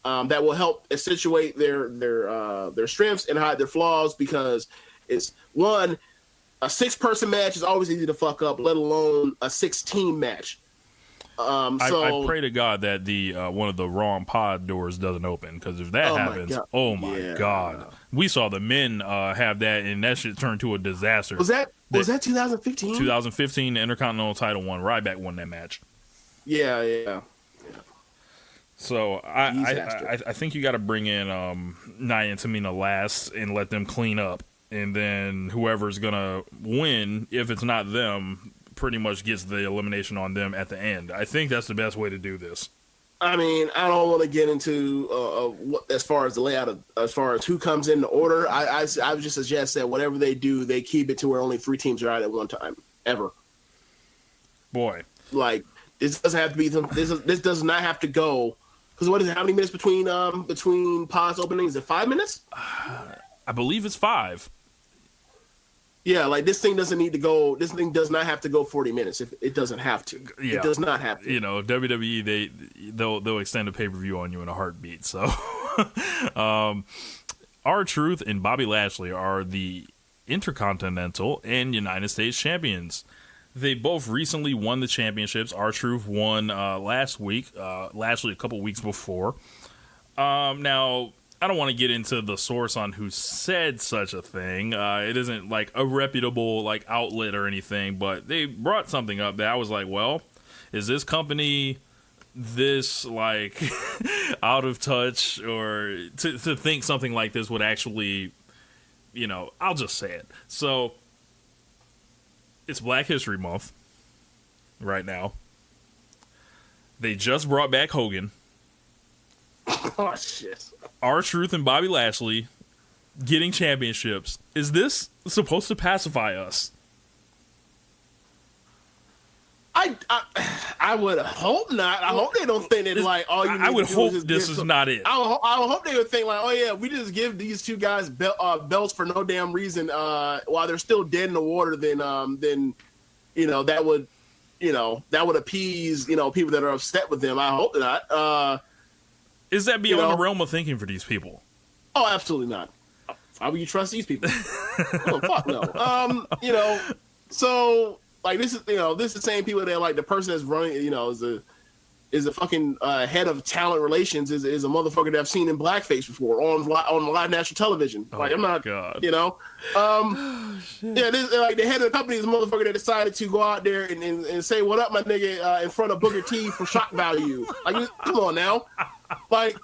Speaker 8: That will help accentuate their strengths and hide their flaws, because it's a 6-person match is always easy to fuck up, let alone a 6-team match. I
Speaker 9: pray to God that the one of the wrong pod doors doesn't open, because if that happens, my God, we saw the men have that, and that shit turned to a disaster.
Speaker 8: Was that 2015?
Speaker 9: 2015, the Intercontinental title won. Ryback won that match.
Speaker 8: Yeah.
Speaker 9: So I think you got to bring in Nia and Tamina last and let them clean up, and then whoever's gonna win, if it's not them, pretty much gets the elimination on them at the end. I think that's the best way to do this.
Speaker 8: I mean, I don't want to get into as far as the layout as far as who comes in the order. I would just suggest that whatever they do, they keep it to where only 3 teams are out at one time ever.
Speaker 9: Boy,
Speaker 8: like this doesn't have to be. This does not have to go. Because what is it? How many minutes between pods openings? Is it 5 minutes?
Speaker 9: I believe it's 5.
Speaker 8: Yeah, like this thing doesn't need to go. This thing does not have to go 40 minutes. If it doesn't have to,
Speaker 9: yeah.
Speaker 8: It does not have to.
Speaker 9: WWE they'll extend a pay-per-view on you in a heartbeat. So, R-Truth and Bobby Lashley are the Intercontinental and United States champions. They both recently won the championships. R-Truth won last week, Lashley a couple weeks before. Now, I don't want to get into the source on who said such a thing. It isn't like a reputable like outlet or anything, but they brought something up that I was like, well, is this company this like out of touch, or to think something like this would actually, you know, I'll just say it. So it's Black History Month right now. They just brought back Hogan.
Speaker 8: Oh shit.
Speaker 9: R-Truth and Bobby Lashley getting championships. Is this supposed to pacify us?
Speaker 8: I would hope not. I hope they don't think that like all you need
Speaker 9: I would
Speaker 8: to do
Speaker 9: hope
Speaker 8: is
Speaker 9: this is not it.
Speaker 8: I would hope they would think like, oh yeah, we just give these two guys belts for no damn reason while they're still dead in the water. Then you know that would appease people that are upset with them. I hope not.
Speaker 9: Is that beyond the realm of thinking for these people?
Speaker 8: Oh, absolutely not. Why would you trust these people? Oh, fuck no. So like this is the same people that like the person that's running is a fucking head of talent relations is a motherfucker that I've seen in blackface before on live national television.
Speaker 9: Oh,
Speaker 8: like I'm not,
Speaker 9: God.
Speaker 8: This, like the head of the company is a motherfucker that decided to go out there and say what up, my nigga, in front of Booker T for shock value. Like, come on now. Like,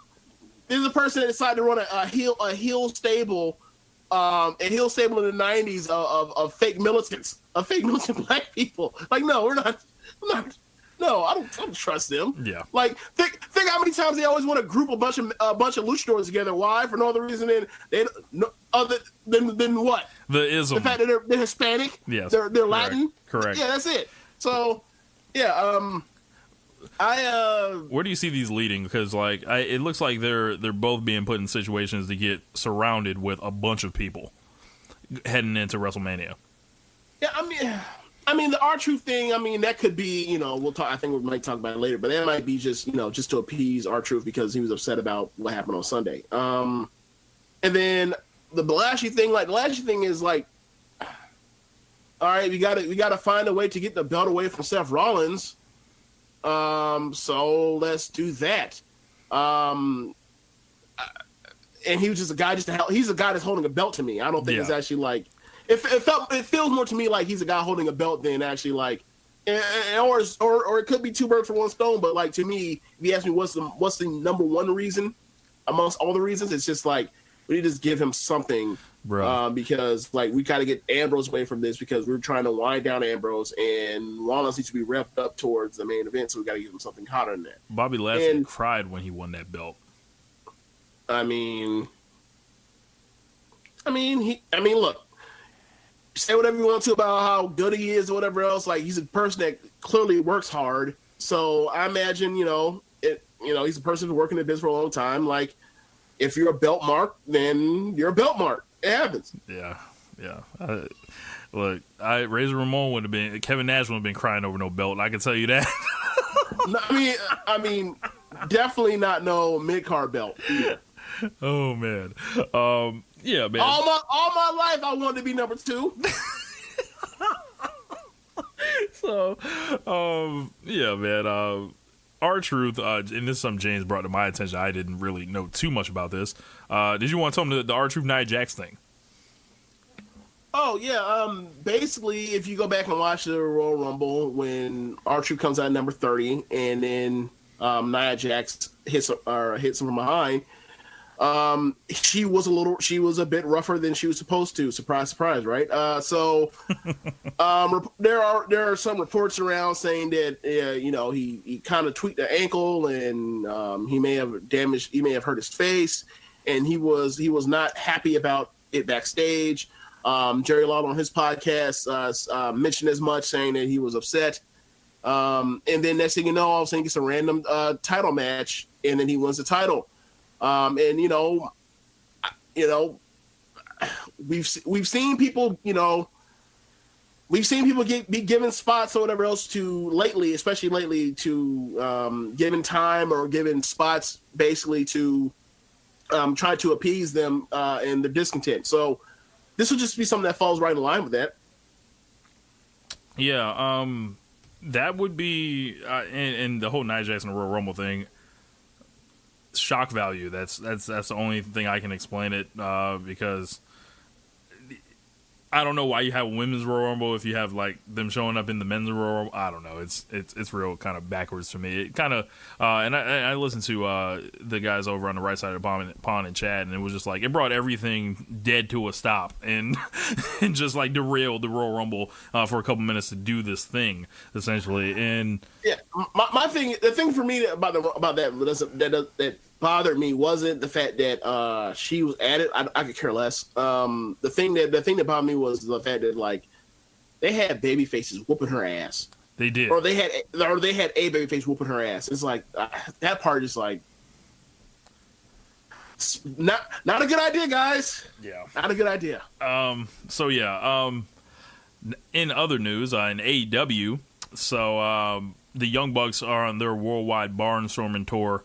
Speaker 8: this is a person that decided to run a heel stable in the 90s of fake militants, of fake militant black people. Like, no, we're not. No, I don't trust them.
Speaker 9: Yeah.
Speaker 8: Like, think how many times they always want to group a bunch of luchadors together. Why? For no other reason than what? The fact that they're Hispanic.
Speaker 9: Yes.
Speaker 8: They're Latin.
Speaker 9: Correct.
Speaker 8: Yeah, that's it. So, yeah.
Speaker 9: Where do you see these leading? Because like it looks like they're both being put in situations to get surrounded with a bunch of people heading into WrestleMania.
Speaker 8: Yeah, I mean the R-Truth thing. I mean that could be we'll talk. I think we might talk about it later, but that might be just just to appease R-Truth because he was upset about what happened on Sunday. And then the Lashley thing. Like the Lashley thing is like, all right, we gotta find a way to get the belt away from Seth Rollins. So let's do that. And he was just a guy he's a guy that's holding a belt to me. I don't think it's actually like it feels more to me like he's a guy holding a belt than actually like or it could be two birds for one stone, but like to me, if you ask me what's the number one reason amongst all the reasons, it's just like we need to just give him something. Because like we gotta get Ambrose away from this because we're trying to wind down Ambrose and Rollins needs to be revved up towards the main event, so we gotta give him something hotter than that.
Speaker 9: Bobby Lashley cried when he won that belt.
Speaker 8: I mean, look, say whatever you want to about how good he is or whatever else. Like he's a person that clearly works hard, so I imagine he's a person who's working in business for a long time. Like if you're a belt mark, then you're a belt mark. It happens.
Speaker 9: Yeah. Look, Razor Ramon would have been, Kevin Nash would have been crying over no belt. I can tell you that.
Speaker 8: No, I mean, definitely not no mid-card belt either.
Speaker 9: Oh man, yeah, man.
Speaker 8: All my life, I wanted to be number 2.
Speaker 9: So, yeah, man. R-Truth, and this is something James brought to my attention. I didn't really know too much about this. Did you want to tell him the R-Truth Nia Jax thing?
Speaker 8: Oh, yeah. Basically, if you go back and watch the Royal Rumble, when R-Truth comes out at number 30, and then Nia Jax hits him from behind, she was a bit rougher than she was supposed to. Surprise, surprise, right? So there are some reports around saying that he kind of tweaked the ankle and he may have hurt his face, and he was not happy about it backstage. Jerry Lawler on his podcast mentioned as much, saying that he was upset. And then next thing you know, all of a sudden he gets a random title match, and then he wins the title. We've seen people, be given spots or whatever else especially lately to given time or given spots basically to try to appease them and their discontent. So this will just be something that falls right in line with that.
Speaker 9: Yeah, that would be, and the whole Nia Jax and the Royal Rumble thing, shock value. That's the only thing I can explain it, because I don't know why you have women's Royal Rumble if you have like them showing up in the men's Royal Rumble. I don't know. It's real kind of backwards for me. It kind of, and I listened to the guys over on the right side of the pond and chat, and it was just like it brought everything dead to a stop and and just like derailed the Royal Rumble for a couple minutes to do this thing essentially. And
Speaker 8: yeah, the thing for me about that bothered me wasn't the fact that she was added. I could care less. The thing that bothered me was the fact that like they had baby faces whooping her ass.
Speaker 9: They did,
Speaker 8: or they had a baby face whooping her ass. It's like that part is like not a good idea, guys.
Speaker 9: Yeah,
Speaker 8: not a good idea.
Speaker 9: So yeah. In other news, in AEW, so the Young Bucks are on their worldwide barnstorming tour.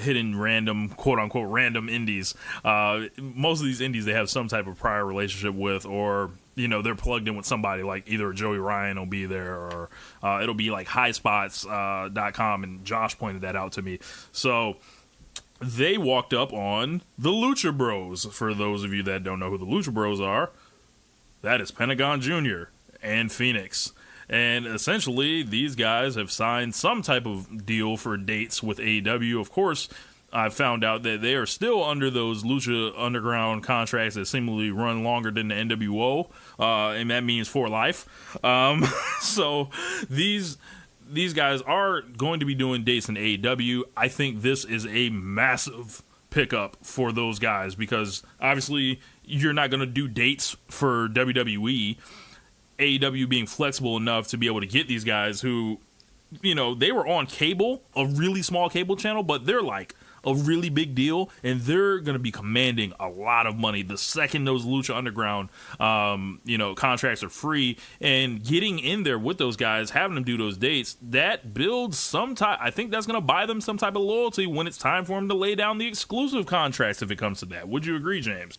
Speaker 9: Hitting random, quote-unquote, random indies. Most of these indies they have some type of prior relationship with, or, you know, they're plugged in with somebody, like either Joey Ryan will be there, or it'll be like highspots.com, and Josh pointed that out to me. So they walked up on the Lucha Bros. For those of you that don't know who the Lucha Bros are, that is Pentagon Jr. and Fenix. And essentially, these guys have signed some type of deal for dates with AEW. Of course, I found out that they are still under those Lucha Underground contracts that seemingly run longer than the NWO, and that means for life. So these guys are going to be doing dates in AEW. I think this is a massive pickup for those guys because obviously you're not going to do dates for WWE. AEW being flexible enough to be able to get these guys who, you know, they were on cable, a really small cable channel, but they're like a really big deal, and they're going to be commanding a lot of money the second those Lucha Underground, contracts are free. And getting in there with those guys, having them do those dates, that builds some type. I think that's going to buy them some type of loyalty when it's time for them to lay down the exclusive contracts if it comes to that. Would you agree, James?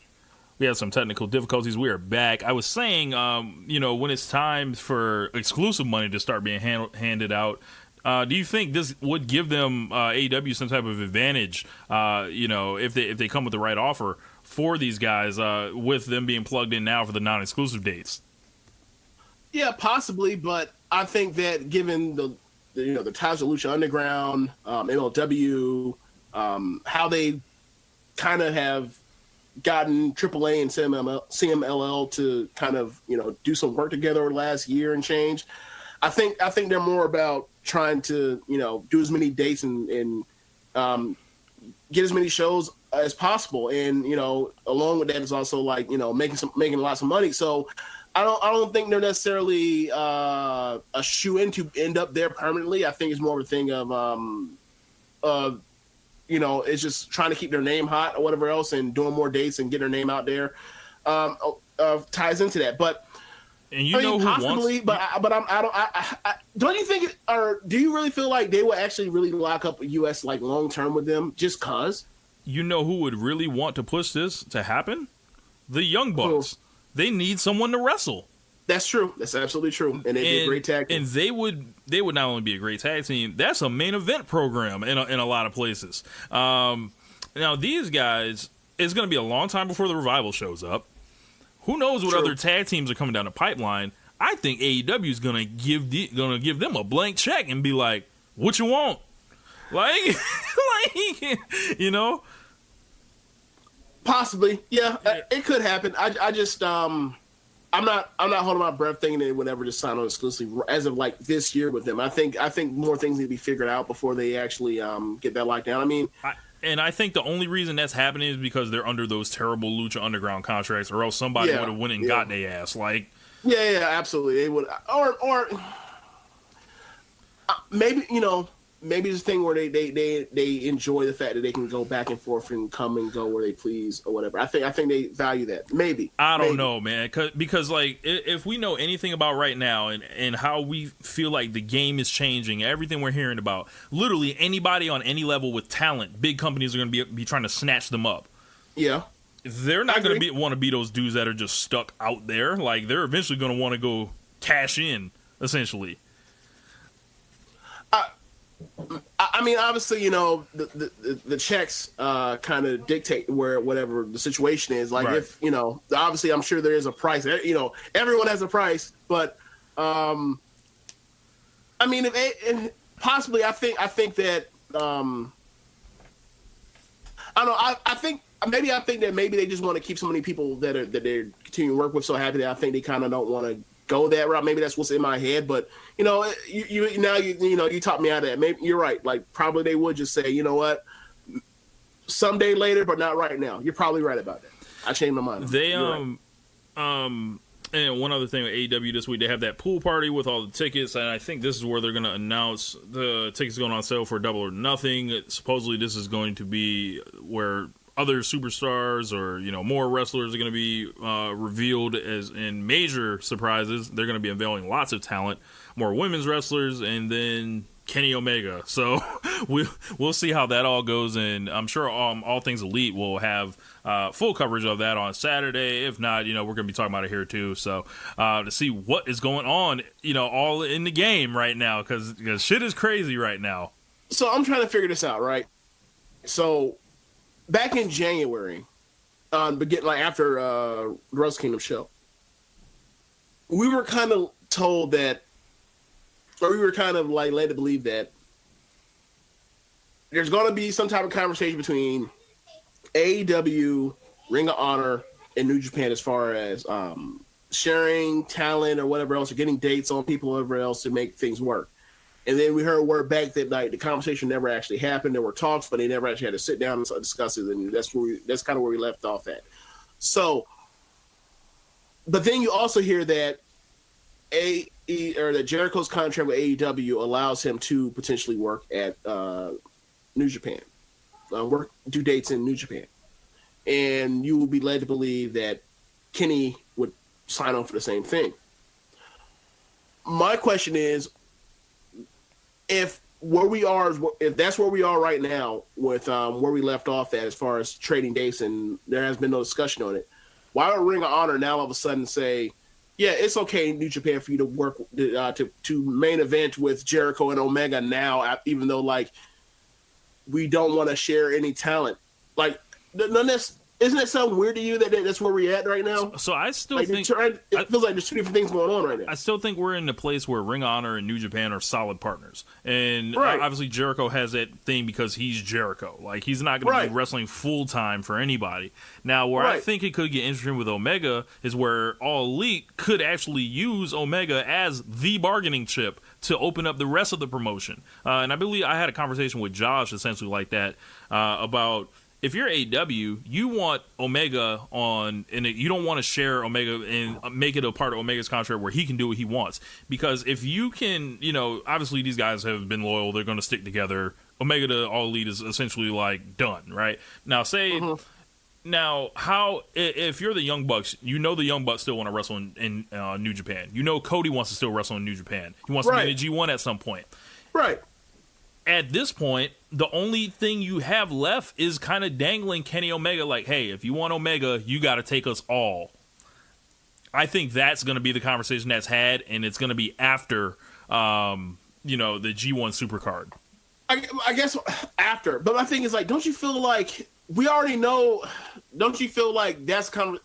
Speaker 9: We had some technical difficulties. We are back. I was saying, when it's time for exclusive money to start being handed out, do you think this would give them AEW some type of advantage, if they come with the right offer for these guys, with them being plugged in now for the non-exclusive dates?
Speaker 8: Yeah, possibly, but I think that given the ties of Lucha Underground, MLW, how they kind of have gotten AAA and CMLL to kind of, do some work together over the last year and change. I think they're more about trying to, do as many dates and get as many shows as possible. And, along with that is also like, making lots of money. So I don't think they're necessarily a shoe-in to end up there permanently. I think it's more of a thing of it's just trying to keep their name hot or whatever else, and doing more dates and getting their name out there ties into that. But
Speaker 9: and who
Speaker 8: possibly,
Speaker 9: wants?
Speaker 8: Don't you think? Or do you really feel like they will actually really lock up US like long term with them just cause?
Speaker 9: You know who would really want to push this to happen? The Young Bucks. They need someone to wrestle.
Speaker 8: That's true. That's absolutely true. And they'd be a great tag team.
Speaker 9: And they would not only be a great tag team, that's a main event program in a lot of places. Now, these guys, it's going to be a long time before the Revival shows up. Who knows what other tag teams are coming down the pipeline? I think AEW is going to give them a blank check and be like, what you want? Like,
Speaker 8: Possibly. Yeah, it could happen. I just... I'm not holding my breath thinking they would ever just sign on exclusively as of like this year with them. I think more things need to be figured out before they actually get that locked down. I mean,
Speaker 9: I think the only reason that's happening is because they're under those terrible Lucha Underground contracts, or else somebody would have went and got their ass. Like,
Speaker 8: yeah, absolutely, they would, or maybe maybe it's a thing where they enjoy the fact that they can go back and forth and come and go where they please or whatever. I think they value that. Maybe.
Speaker 9: I don't know, man. Because like if we know anything about right now and how we feel like the game is changing, everything we're hearing about, literally anybody on any level with talent, big companies are going to be trying to snatch them up.
Speaker 8: Yeah.
Speaker 9: They're not going to want to be those dudes that are just stuck out there. Like they're eventually going to want to go cash in essentially.
Speaker 8: I mean, obviously, the checks kind of dictate whatever the situation is. Like, if obviously, I'm sure there is a price. Everyone has a price, but I mean, if possibly, I think that I don't know. I think that maybe they just want to keep so many people that they're continuing to work with so happy that I think they kind of don't want to go that route. Maybe that's what's in my head, but you talked me out of that. Maybe you're right. Like, probably they would just say, you know what, someday later, but not right now. You're probably right about that. I changed my mind.
Speaker 9: They and one other thing with AEW this week, they have that pool party with all the tickets, and I think this is where they're going to announce the tickets going on sale for Double or Nothing. Supposedly, this is going to be where other superstars or more wrestlers are going to be revealed as in major surprises. They're going to be unveiling lots of talent, more women's wrestlers, and then Kenny Omega. So we'll see how that all goes, and I'm sure All Things Elite will have full coverage of that on Saturday. If not, we're going to be talking about it here too. So to see what is going on, all in the game right now, because shit is crazy right now.
Speaker 8: So I'm trying to figure this out, right? So back in January, after the Wrestle Kingdom show, we were kind of told that, or we were kind of like led to believe that there's going to be some type of conversation between AEW, Ring of Honor, and New Japan as far as sharing talent or whatever else, or getting dates on people or whatever else to make things work. And then we heard word back that the conversation never actually happened. There were talks, but they never actually had to sit down and discuss it. And that's kind of where we left off at. So, but then you also hear that that Jericho's contract with AEW allows him to potentially work at New Japan, do dates in New Japan, and you will be led to believe that Kenny would sign on for the same thing. My question is, if that's where we are right now with where we left off at as far as trading dates, and there has been no discussion on it, why would Ring of Honor now all of a sudden say, yeah, it's okay in New Japan for you to work to main event with Jericho and Omega now, even though we don't want to share any talent? Isn't that something weird to you that that's where we're at right now?
Speaker 9: So I still think
Speaker 8: it feels like there's two different things going on right now.
Speaker 9: I still think we're in a place where Ring of Honor and New Japan are solid partners, and
Speaker 8: right.
Speaker 9: Obviously Jericho has that thing because he's Jericho. He's not going to be wrestling full time for anybody. Now, where I think it could get interesting with Omega is where All Elite could actually use Omega as the bargaining chip to open up the rest of the promotion. And I believe I had a conversation with Josh essentially like that about, if you're AEW, you want Omega on, and you don't want to share Omega and make it a part of Omega's contract where he can do what he wants. Because if you can, obviously these guys have been loyal, they're going to stick together. Omega to All Elite is essentially done, right? Now, if you're the Young Bucks, the Young Bucks still want to wrestle in New Japan. Cody wants to still wrestle in New Japan. He wants to be in the G1 at some point.
Speaker 8: Right.
Speaker 9: At this point, the only thing you have left is kind of dangling Kenny Omega hey, if you want Omega, you got to take us all. I think that's going to be the conversation that's had, and it's going to be after, the G1 Supercard.
Speaker 8: I guess after. But my thing is, don't you feel like we already know? Don't you feel like that's kind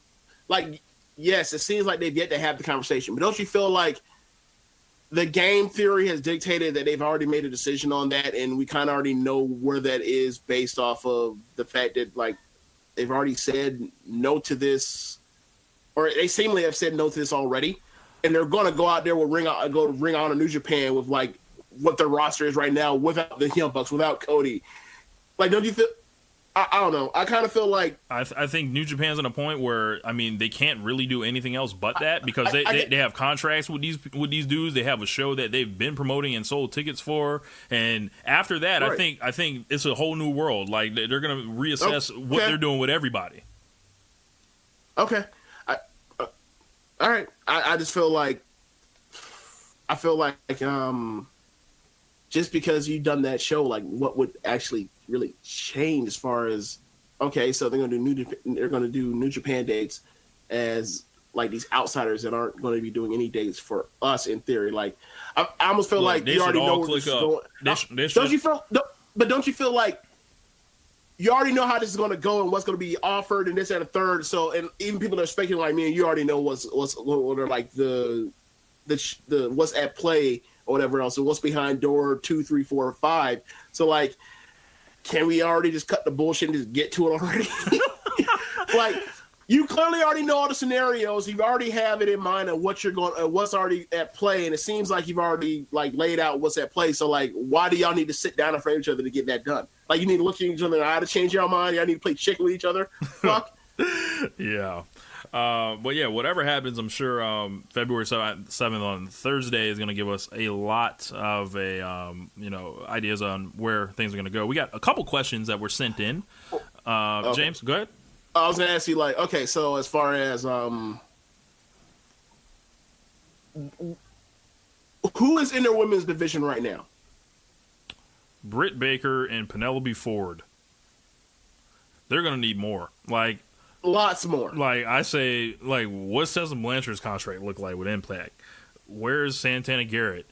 Speaker 8: of yes, it seems like they've yet to have the conversation, but don't you feel like the game theory has dictated that they've already made a decision on that, and we kind of already know where that is based off of the fact that they've already said no to this, or they seemingly have said no to this already, and they're going to go out there with Ring Honor New Japan with what their roster is right now without the Young Bucks, without Cody. Don't you feel? I don't know. I kind of feel like
Speaker 9: I think New Japan's in a point where they can't really do anything else but that, because they have contracts with these dudes. They have a show that they've been promoting and sold tickets for, and after that, right. I think it's a whole new world. They're going to reassess what they're doing with everybody.
Speaker 8: Okay, all right. I just feel like just because you've done that show, what would actually really change as far as, okay, so they're going to do New Japan dates as like these outsiders that aren't going to be doing any dates for us in theory. Like I almost feel like you already know where this is going. Don't you feel? But don't you feel like you already know how this is going to go and what's going to be offered and this and a third? So, and even people that are speculating like me, and you already know what are like the what's at play or whatever else, and what's behind door 2, 3, 4, or 5. So, like, can we already just cut the bullshit and just get to it already? Like, you clearly already know all the scenarios. You already have it in mind of what you're going, what's already at play, and it seems like you've already like laid out what's at play. So, like, why do y'all need to sit down in front of each other to get that done? Like, you need to look at each other in the eye to change your mind. Y'all need to play chicken with each other. Fuck.
Speaker 9: Yeah. But yeah, whatever happens, I'm sure February 7th on Thursday is going to give us a lot of ideas on where things are going to go. We got a couple questions that were sent in. Okay. James, go ahead.
Speaker 8: I was going to ask you, like, okay, so as far as who is in their women's division right now?
Speaker 9: Britt Baker and Penelope Ford. They're going to need more. Like,
Speaker 8: lots more.
Speaker 9: Like, I say, like, what's Tessa Blanchard's contract look like with Impact? Where's Santana Garrett?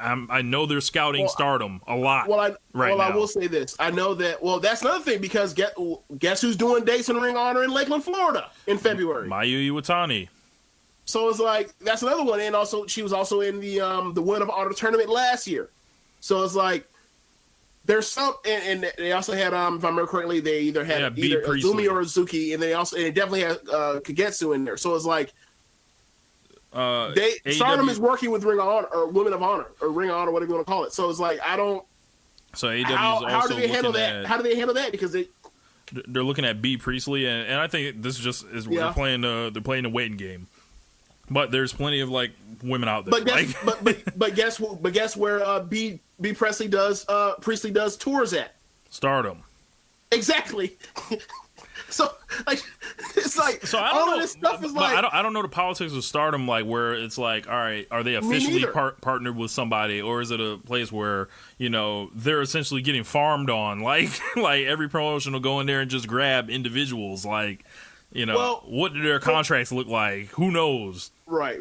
Speaker 9: I know they're scouting Stardom a lot now.
Speaker 8: I will say this. I know that, that's another thing, because guess who's doing dates in Ring of Honor in Lakeland, Florida in February?
Speaker 9: Mayu Iwatani.
Speaker 8: So it's like, that's another one. And also, she was also in the Win of Honor tournament last year. So it's like, there's some, and they also had, if I remember correctly, they either had either Azumi or Azuki, and they definitely had Kagetsu in there. So it's like, Stardom is working with Ring of Honor or Women of Honor or Ring of Honor, whatever you want to call it. So it's like, I don't.
Speaker 9: So AEW is also
Speaker 8: how do they handle that? How do they handle that? Because
Speaker 9: they're looking at B Priestley, and I think this is they're playing the waiting game. But there's plenty of like women out there.
Speaker 8: But guess where B Priestley does tours at?
Speaker 9: Stardom.
Speaker 8: Exactly. So like, it's like, so
Speaker 9: I don't know,
Speaker 8: of this stuff is like,
Speaker 9: I don't know the politics of Stardom, like where it's like, all right, are they officially partnered with somebody, or is it a place where they're essentially getting farmed on, like every promotion will go in there and just grab individuals, like what do their contracts look like? Who knows? Right.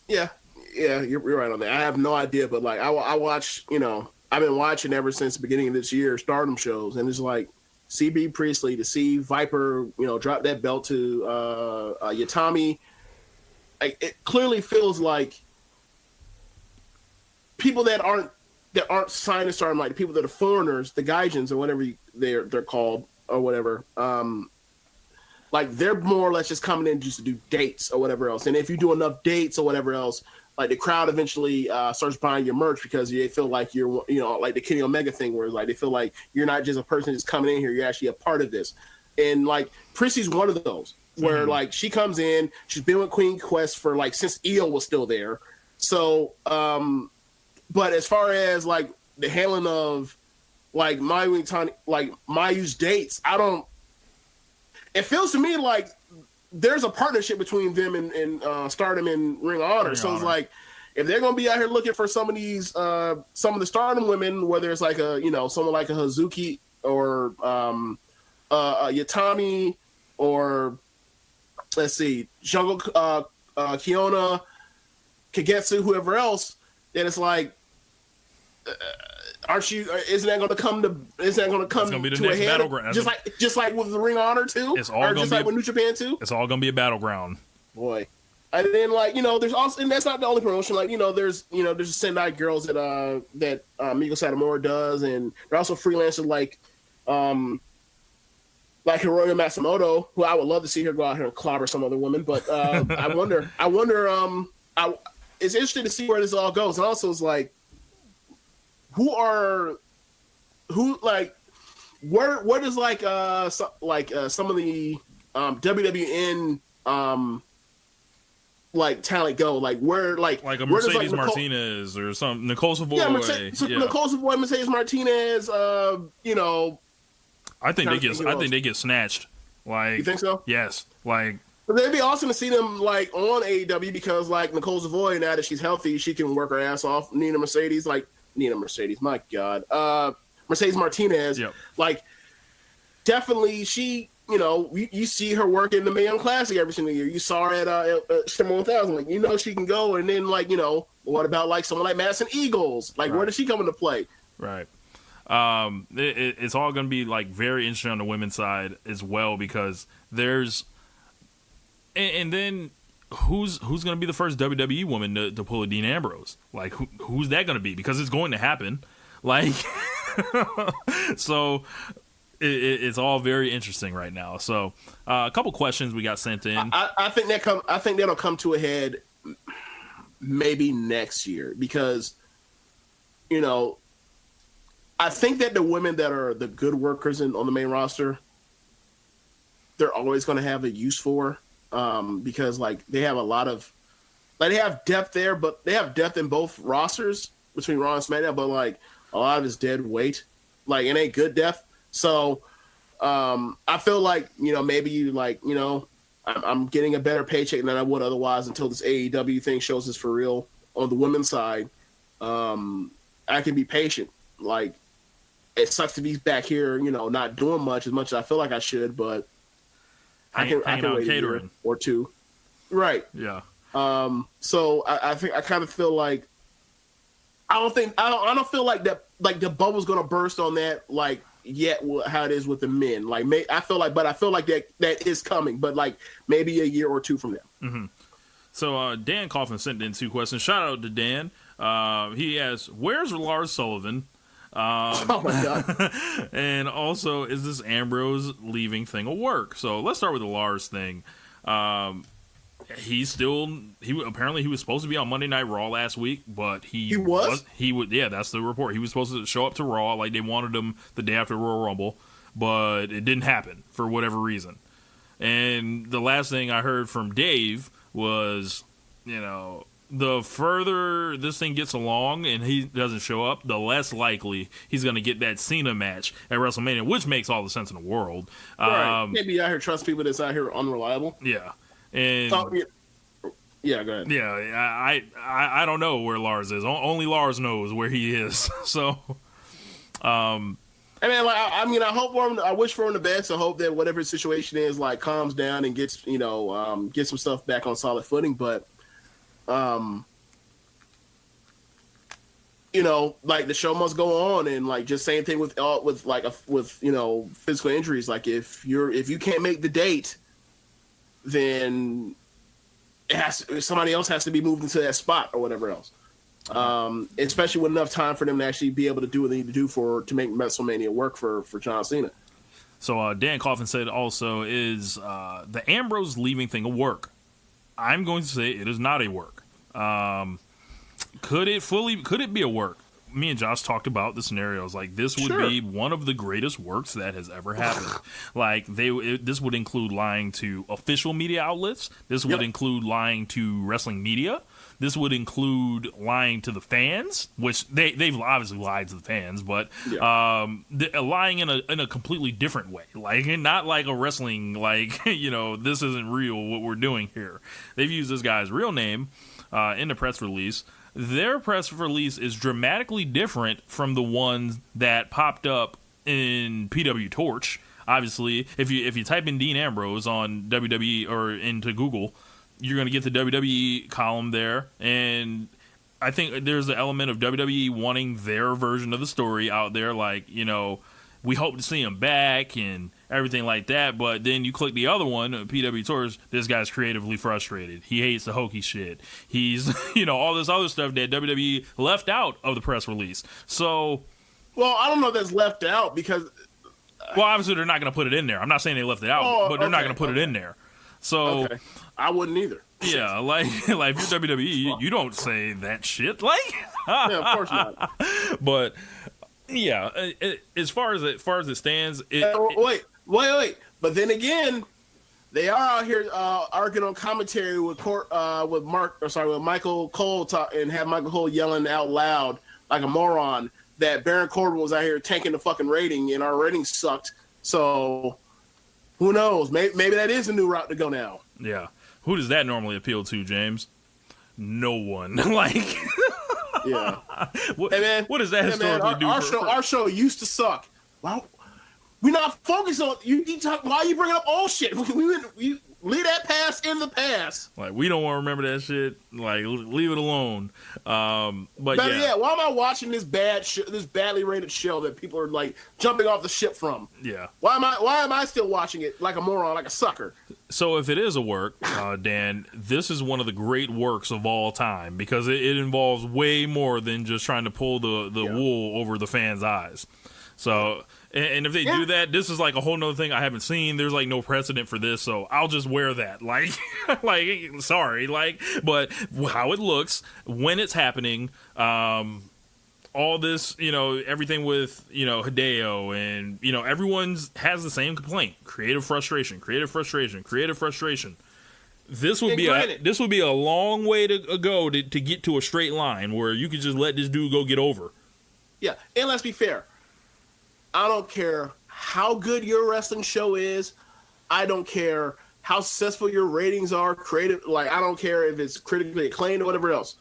Speaker 8: Yeah, you're right on that. I have no idea, but like I watch, I've been watching ever since the beginning of this year Stardom shows, and it's like, see B Priestley, to see Viper, drop that belt to Yatami. Like, it clearly feels like people that aren't signed to Stardom, like the people that are foreigners, the Gaijins or whatever they're called or whatever. Like, they're more or less just coming in just to do dates or whatever else. And if you do enough dates or whatever else, like, the crowd eventually starts buying your merch because they feel like you're, like the Kenny Omega thing, where like they feel like you're not just a person just coming in here, you're actually a part of this. And like, Prissy's one of those where like she comes in, she's been with Queen Quest for like since Io was still there. So, but as far as like the handling of like Mayu's dates, it feels to me like there's a partnership between them and Stardom and Ring of Honor. So it's like, if they're going to be out here looking for some of these, some of the Stardom women, whether it's like someone like a Hazuki or Yatami or let's see, Jungle Kiona, Kagetsu, whoever else, then it's like, isn't that going to come to a head?
Speaker 9: Battleground.
Speaker 8: Just like with the Ring of Honor too,
Speaker 9: it's all
Speaker 8: just like with New Japan too.
Speaker 9: It's all going to be a battleground,
Speaker 8: boy. And then like there's also, and that's not the only promotion. Like there's Sendai Girls that Miko Satomura does, and they're also freelancers like Hiroyo Matsumoto, who I would love to see her go out here and clobber some other women. But I wonder. It's interesting to see where this all goes, and also it's like, where does some of the WWN like talent go? Like where like a
Speaker 9: Mercedes Martinez or some Nicole Savoy?
Speaker 8: Nicole Savoy, Mercedes Martinez. I
Speaker 9: think they get snatched. Like, you
Speaker 8: think so?
Speaker 9: Yes. Like,
Speaker 8: but it'd be awesome to see them like on AEW, because like Nicole Savoy, now that she's healthy, she can work her ass off. Mercedes, my God. Mercedes Martinez, like, definitely she, you know, you see her work in the Mae Young Classic every single year. You saw her at Shimmer 1000. Like, you know, she can go. And then, like, you know, what about like someone like Madison Eagles? Like, where does she come into play?
Speaker 9: Right. It's all going to be like very interesting on the women's side as well, because there's, and then who's going to be the first WWE woman to pull a Dean Ambrose? Like, who's that going to be? Because it's going to happen. Like, so it's all very interesting right now. So a couple questions we got sent in.
Speaker 8: I think that'll come to a head maybe next year, because, you know, I think that the women that are the good workers on the main roster, they're always going to have a use for, because like they have a lot of, like they have depth there, but they have depth in both rosters between Raw and SmackDown, but like a lot of it's dead weight, like it ain't good depth. So I feel like, you know, maybe you like, you know, I'm getting a better paycheck than I would otherwise until this AEW thing shows us for real on the women's side. I can be patient. Like, it sucks to be back here, you know, not doing much as I feel like I should, but I can wait a year or two. Right.
Speaker 9: Yeah.
Speaker 8: So I think I kind of feel like I don't feel like that, like the bubble's gonna burst on that like yet how it is with the men. Like I feel like that is coming, but like maybe a year or two from now.
Speaker 9: Mm-hmm. So Dan Coffin sent in 2 questions. Shout out to Dan. He asks, "Where's Lars Sullivan?"
Speaker 8: Oh my god!
Speaker 9: And also, is this Ambrose leaving thing a work? So let's start with the Lars thing. He apparently was supposed to be on Monday Night Raw last week, but he was. Yeah, that's the report. He was supposed to show up to Raw, like they wanted him the day after Royal Rumble, but it didn't happen for whatever reason. And the last thing I heard from Dave was, you know, the further this thing gets along and he doesn't show up, the less likely he's going to get that Cena match at WrestleMania, which makes all the sense in the world.
Speaker 8: Right. Maybe out here trust people that's out here unreliable.
Speaker 9: Yeah. And
Speaker 8: yeah, go ahead.
Speaker 9: Yeah, I don't know where Lars is. Only Lars knows where he is. So,
Speaker 8: I mean, like, I hope for him. I wish for him the best. I hope that whatever his situation is, like, calms down and gets, you know, get some stuff back on solid footing. But, you know, like the show must go on, and like just same thing with you know, physical injuries. Like if you can't make the date, then somebody else has to be moved into that spot or whatever else. Especially with enough time for them to actually be able to do what they need to do to make WrestleMania work for John Cena.
Speaker 9: So Dan Coffin said also, is the Ambrose leaving thing a work? I'm going to say it is not a work. Could it be a work? Me and Josh talked about the scenarios. Like, this would be one of the greatest works that has ever happened. Like, this would include lying to official media outlets. This would include lying to wrestling media. This would include lying to the fans, which they've obviously lied to the fans, but lying in a completely different way. Like, not like a wrestling, like, you know, this isn't real what we're doing here. They've used this guy's real name in the press release. Their press release is dramatically different from the ones that popped up in PW Torch. Obviously, if you type in Dean Ambrose on WWE or into Google, you're going to get the WWE column there. And I think there's an element of WWE wanting their version of the story out there. Like, you know, we hope to see him back and everything like that. But then you click the other one, PW Tours, this guy's creatively frustrated. He hates the hokey shit. He's, you know, all this other stuff that WWE left out of the press release. So,
Speaker 8: well, I don't know if that's left out because,
Speaker 9: well, obviously they're not going to put it in there. I'm not saying they left it out, but they're not going to put it in there. So,
Speaker 8: I wouldn't either.
Speaker 9: Yeah, like if you're WWE, you don't say that shit. Like,
Speaker 8: yeah, of course not.
Speaker 9: But yeah, as far as it stands,
Speaker 8: wait. But then again, they are out here arguing on commentary with Michael Cole and have Michael Cole yelling out loud like a moron that Baron Corbin was out here tanking the fucking rating and our ratings sucked. So who knows? Maybe that is a new route to go now.
Speaker 9: Yeah. Who does that normally appeal to, James? No one. Like,
Speaker 8: yeah.
Speaker 9: What does that historically do?
Speaker 8: Our show used to suck. Well, We're not focused on you. Why are you bringing up old shit? We leave that past in the past.
Speaker 9: Like, we don't want to remember that shit. Like, leave it alone. But yeah,
Speaker 8: why am I watching this this badly rated show that people are like jumping off the ship from?
Speaker 9: Yeah.
Speaker 8: Why am I still watching it like a moron, like a sucker?
Speaker 9: So if it is a work, Dan, this is one of the great works of all time because it involves way more than just trying to pull the wool over the fans' eyes. So, and if they do that, this is like a whole nother thing I haven't seen. There's like no precedent for this, so I'll just wear that. Like, sorry, but how it looks when it's happening, all this, everything with, Hideo and, everyone's has the same complaint. Creative frustration. This would be a long way to go to get to a straight line where you could just let this dude go get over.
Speaker 8: Yeah, and let's be fair. I don't care how good your wrestling show is. I don't care how successful your ratings are, creative. Like, I don't care if it's critically acclaimed or whatever else.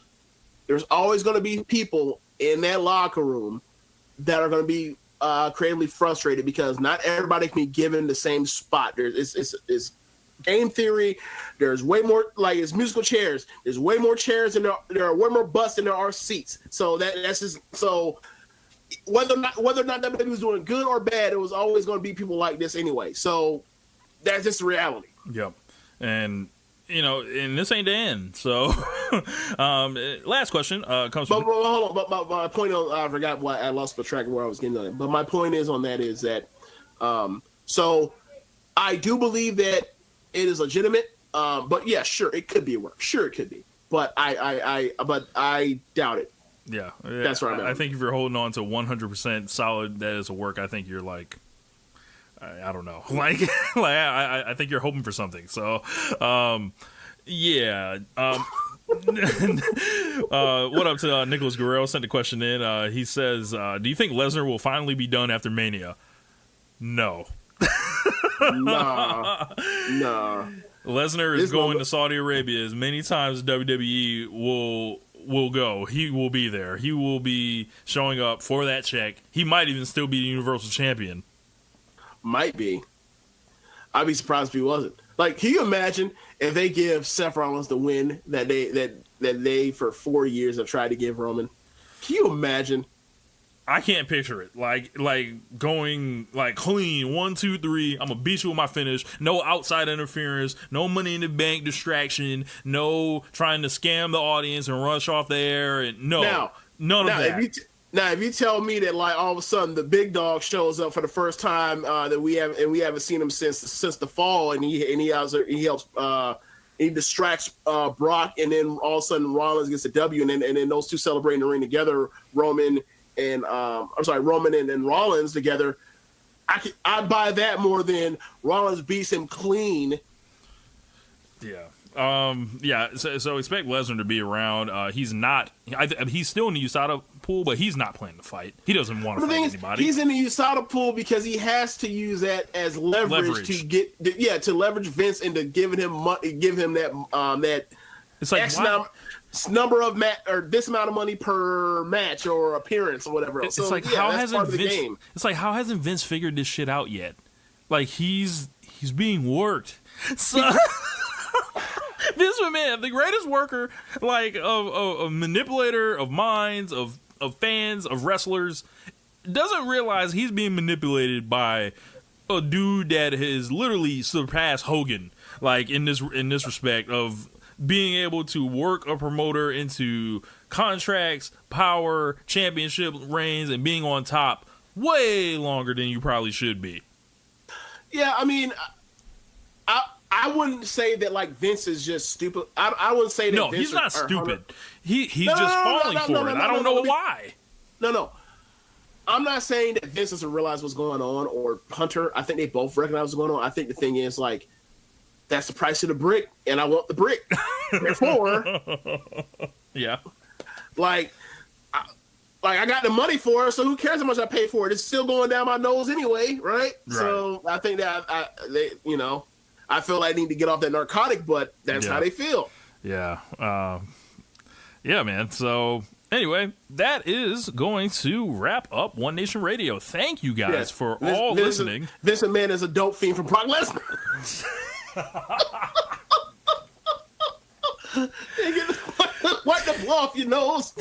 Speaker 8: There's always going to be people in that locker room that are going to be creatively frustrated because not everybody can be given the same spot. It's game theory. There's way more, like, it's musical chairs. There's way more chairs and there are way more butts than there are seats. So that's just so. Whether or not WWE was doing good or bad, it was always going to be people like this anyway. So that's just the reality.
Speaker 9: Yep. And, and this ain't the end. So, last question comes from...
Speaker 8: But hold on. But my point on... I forgot why I lost the track of where I was getting on it. But my point is on that is that... so, I do believe that it is legitimate. But yeah, sure, it could be a work. Sure, it could be. But I doubt it.
Speaker 9: Yeah,
Speaker 8: that's right.
Speaker 9: I think if you're holding on to 100% solid that is a work, I think you're like, I don't know, I think you're hoping for something. So, yeah. What up to Nicholas Guerrero? Sent a question in. He says, "Do you think Lesnar will finally be done after Mania?" No.
Speaker 8: Nah.
Speaker 9: Lesnar is going to Saudi Arabia as many times as WWE will go. He will be there. He will be showing up for that check. He might even still be the Universal Champion.
Speaker 8: Might be. I'd be surprised if he wasn't. Like, can you imagine if they give Seth Rollins the win that they for 4 years have tried to give Roman? Can you imagine?
Speaker 9: I can't picture it. Like going like clean 1, 2, 3. I'm gonna beat you with my finish. No outside interference. No Money in the Bank distraction. No trying to scam the audience and rush off the air. And none of that.
Speaker 8: If you tell me that like all of a sudden the big dog shows up for the first time that we haven't seen him since the fall, and he helps he distracts Brock, and then all of a sudden Rollins gets a W, and then those two celebrate in the ring together, Roman and Rollins together. I'd buy that more than Rollins beats him clean.
Speaker 9: Yeah. So expect Lesnar to be around. He's not. He's still in the USADA pool, but he's not planning to fight. He doesn't want to fight anybody. He's
Speaker 8: in the USADA pool because he has to use that as leverage. To leverage Vince into giving him money, give him that
Speaker 9: it's like
Speaker 8: X number of this amount of money per match or appearance or whatever else.
Speaker 9: It's like how hasn't Vince? It's like how hasn't Vince figured this shit out yet? Like he's being worked. So. Vince McMahon, the greatest worker, like of manipulator of minds, of fans, of wrestlers, doesn't realize he's being manipulated by a dude that has literally surpassed Hogan, like in this respect of being able to work a promoter into contracts, power, championship reigns, and being on top way longer than you probably should be.
Speaker 8: Yeah, I mean, I wouldn't say that like Vince is just stupid. I wouldn't say that.
Speaker 9: No,
Speaker 8: Vince
Speaker 9: he's not stupid. He's just falling for it. I don't know why.
Speaker 8: No. I'm not saying that Vince doesn't realize what's going on or Hunter. I think they both recognize what's going on. I think the thing is like that's the price of the brick, and I want the brick. Therefore,
Speaker 9: yeah,
Speaker 8: like I got the money for it, so who cares how much I pay for it? It's still going down my nose anyway, right? So I think that I feel like I need to get off that narcotic, but that's how they feel.
Speaker 9: Yeah. Yeah, man. So Anyway, that is going to wrap up One Nation Radio. Thank you guys for all listening.
Speaker 8: Vince McMahon is a dope fiend from Brock Lesnar. Wipe the blow off your nose.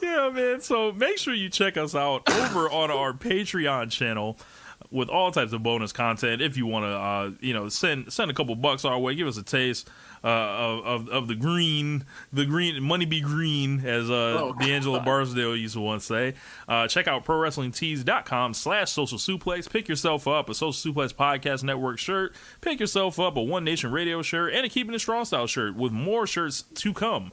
Speaker 9: Yeah, man. So make sure you check us out over on our Patreon channel with all types of bonus content. If you want to, send a couple bucks our way, give us a taste of the green, money be green, as D'Angelo Barsdale used to once say. Check out ProWrestlingTees.com/Social Suplex. Pick yourself up a Social Suplex Podcast Network shirt. Pick yourself up a One Nation Radio shirt and a Keepin It Strong Style shirt, with more shirts to come.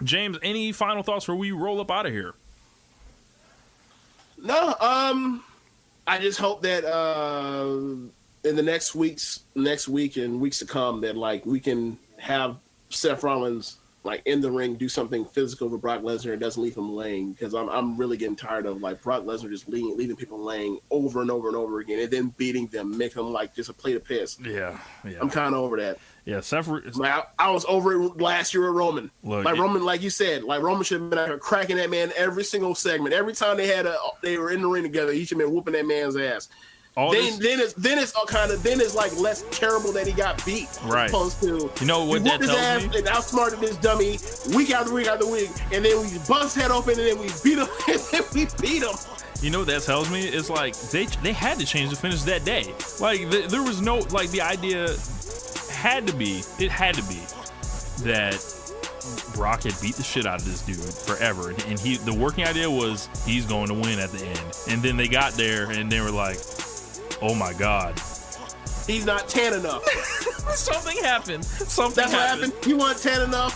Speaker 9: James, any final thoughts before we roll up out of here?
Speaker 8: No, I just hope that in the next week and weeks to come, that like we can have Seth Rollins like in the ring, do something physical with Brock Lesnar and doesn't leave him laying, because I'm really getting tired of like Brock Lesnar just leaving people laying over and over and over again and then beating them, making them like just a plate of piss.
Speaker 9: Yeah.
Speaker 8: I'm kind of over that.
Speaker 9: Yeah, Seth.
Speaker 8: I was over it last year with Roman.
Speaker 9: Look,
Speaker 8: Roman, like you said, like Roman should have been out here cracking that man every single segment. Every time they were in the ring together, he should have been whooping that man's ass. Then it's like less terrible that he got beat.
Speaker 9: Right.
Speaker 8: Opposed to,
Speaker 9: you know what that tells me?
Speaker 8: And outsmarted this dummy week after week after week, and then we bust head open, and then we beat him, and then we beat him.
Speaker 9: You know what that tells me? It's like they had to change the finish that day. Like there was no, like, the idea had to be that Brock had beat the shit out of this dude forever, and the working idea was he's going to win at the end. And then they got there and they were like, oh my god,
Speaker 8: he's not tan enough.
Speaker 9: Something happened.
Speaker 8: That's what happened. You weren't tan enough.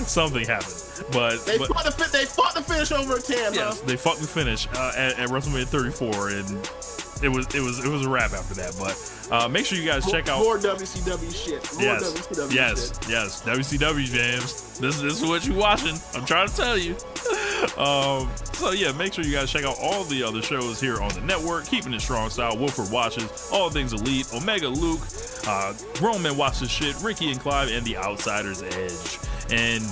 Speaker 9: Something happened. But
Speaker 8: they fought the finish over a tan.
Speaker 9: Yes, they fought the finish at WrestleMania 34, and it was a wrap after that. But make sure you guys check out
Speaker 8: more WCW shit.
Speaker 9: Yes, WCW, James. This is what you're watching. I'm trying to tell you. So yeah, make sure you guys check out all the other shows here on the network. Keepin It Strong Style, Wilfred Watches, All Things Elite, Omega Luke, Grown Men Watch This Shit, Ricky and Clive, and The Outsider's Edge. And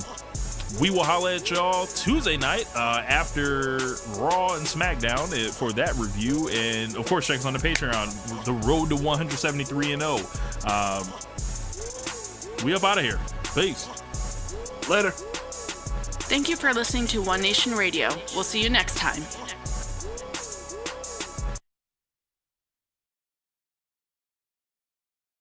Speaker 9: we will holla at y'all Tuesday night after Raw and SmackDown for that review. And of course, check us on the Patreon, the road to 173-0. We up out of here. Peace.
Speaker 8: Later.
Speaker 1: Thank you for listening to One Nation Radio. We'll see you next time.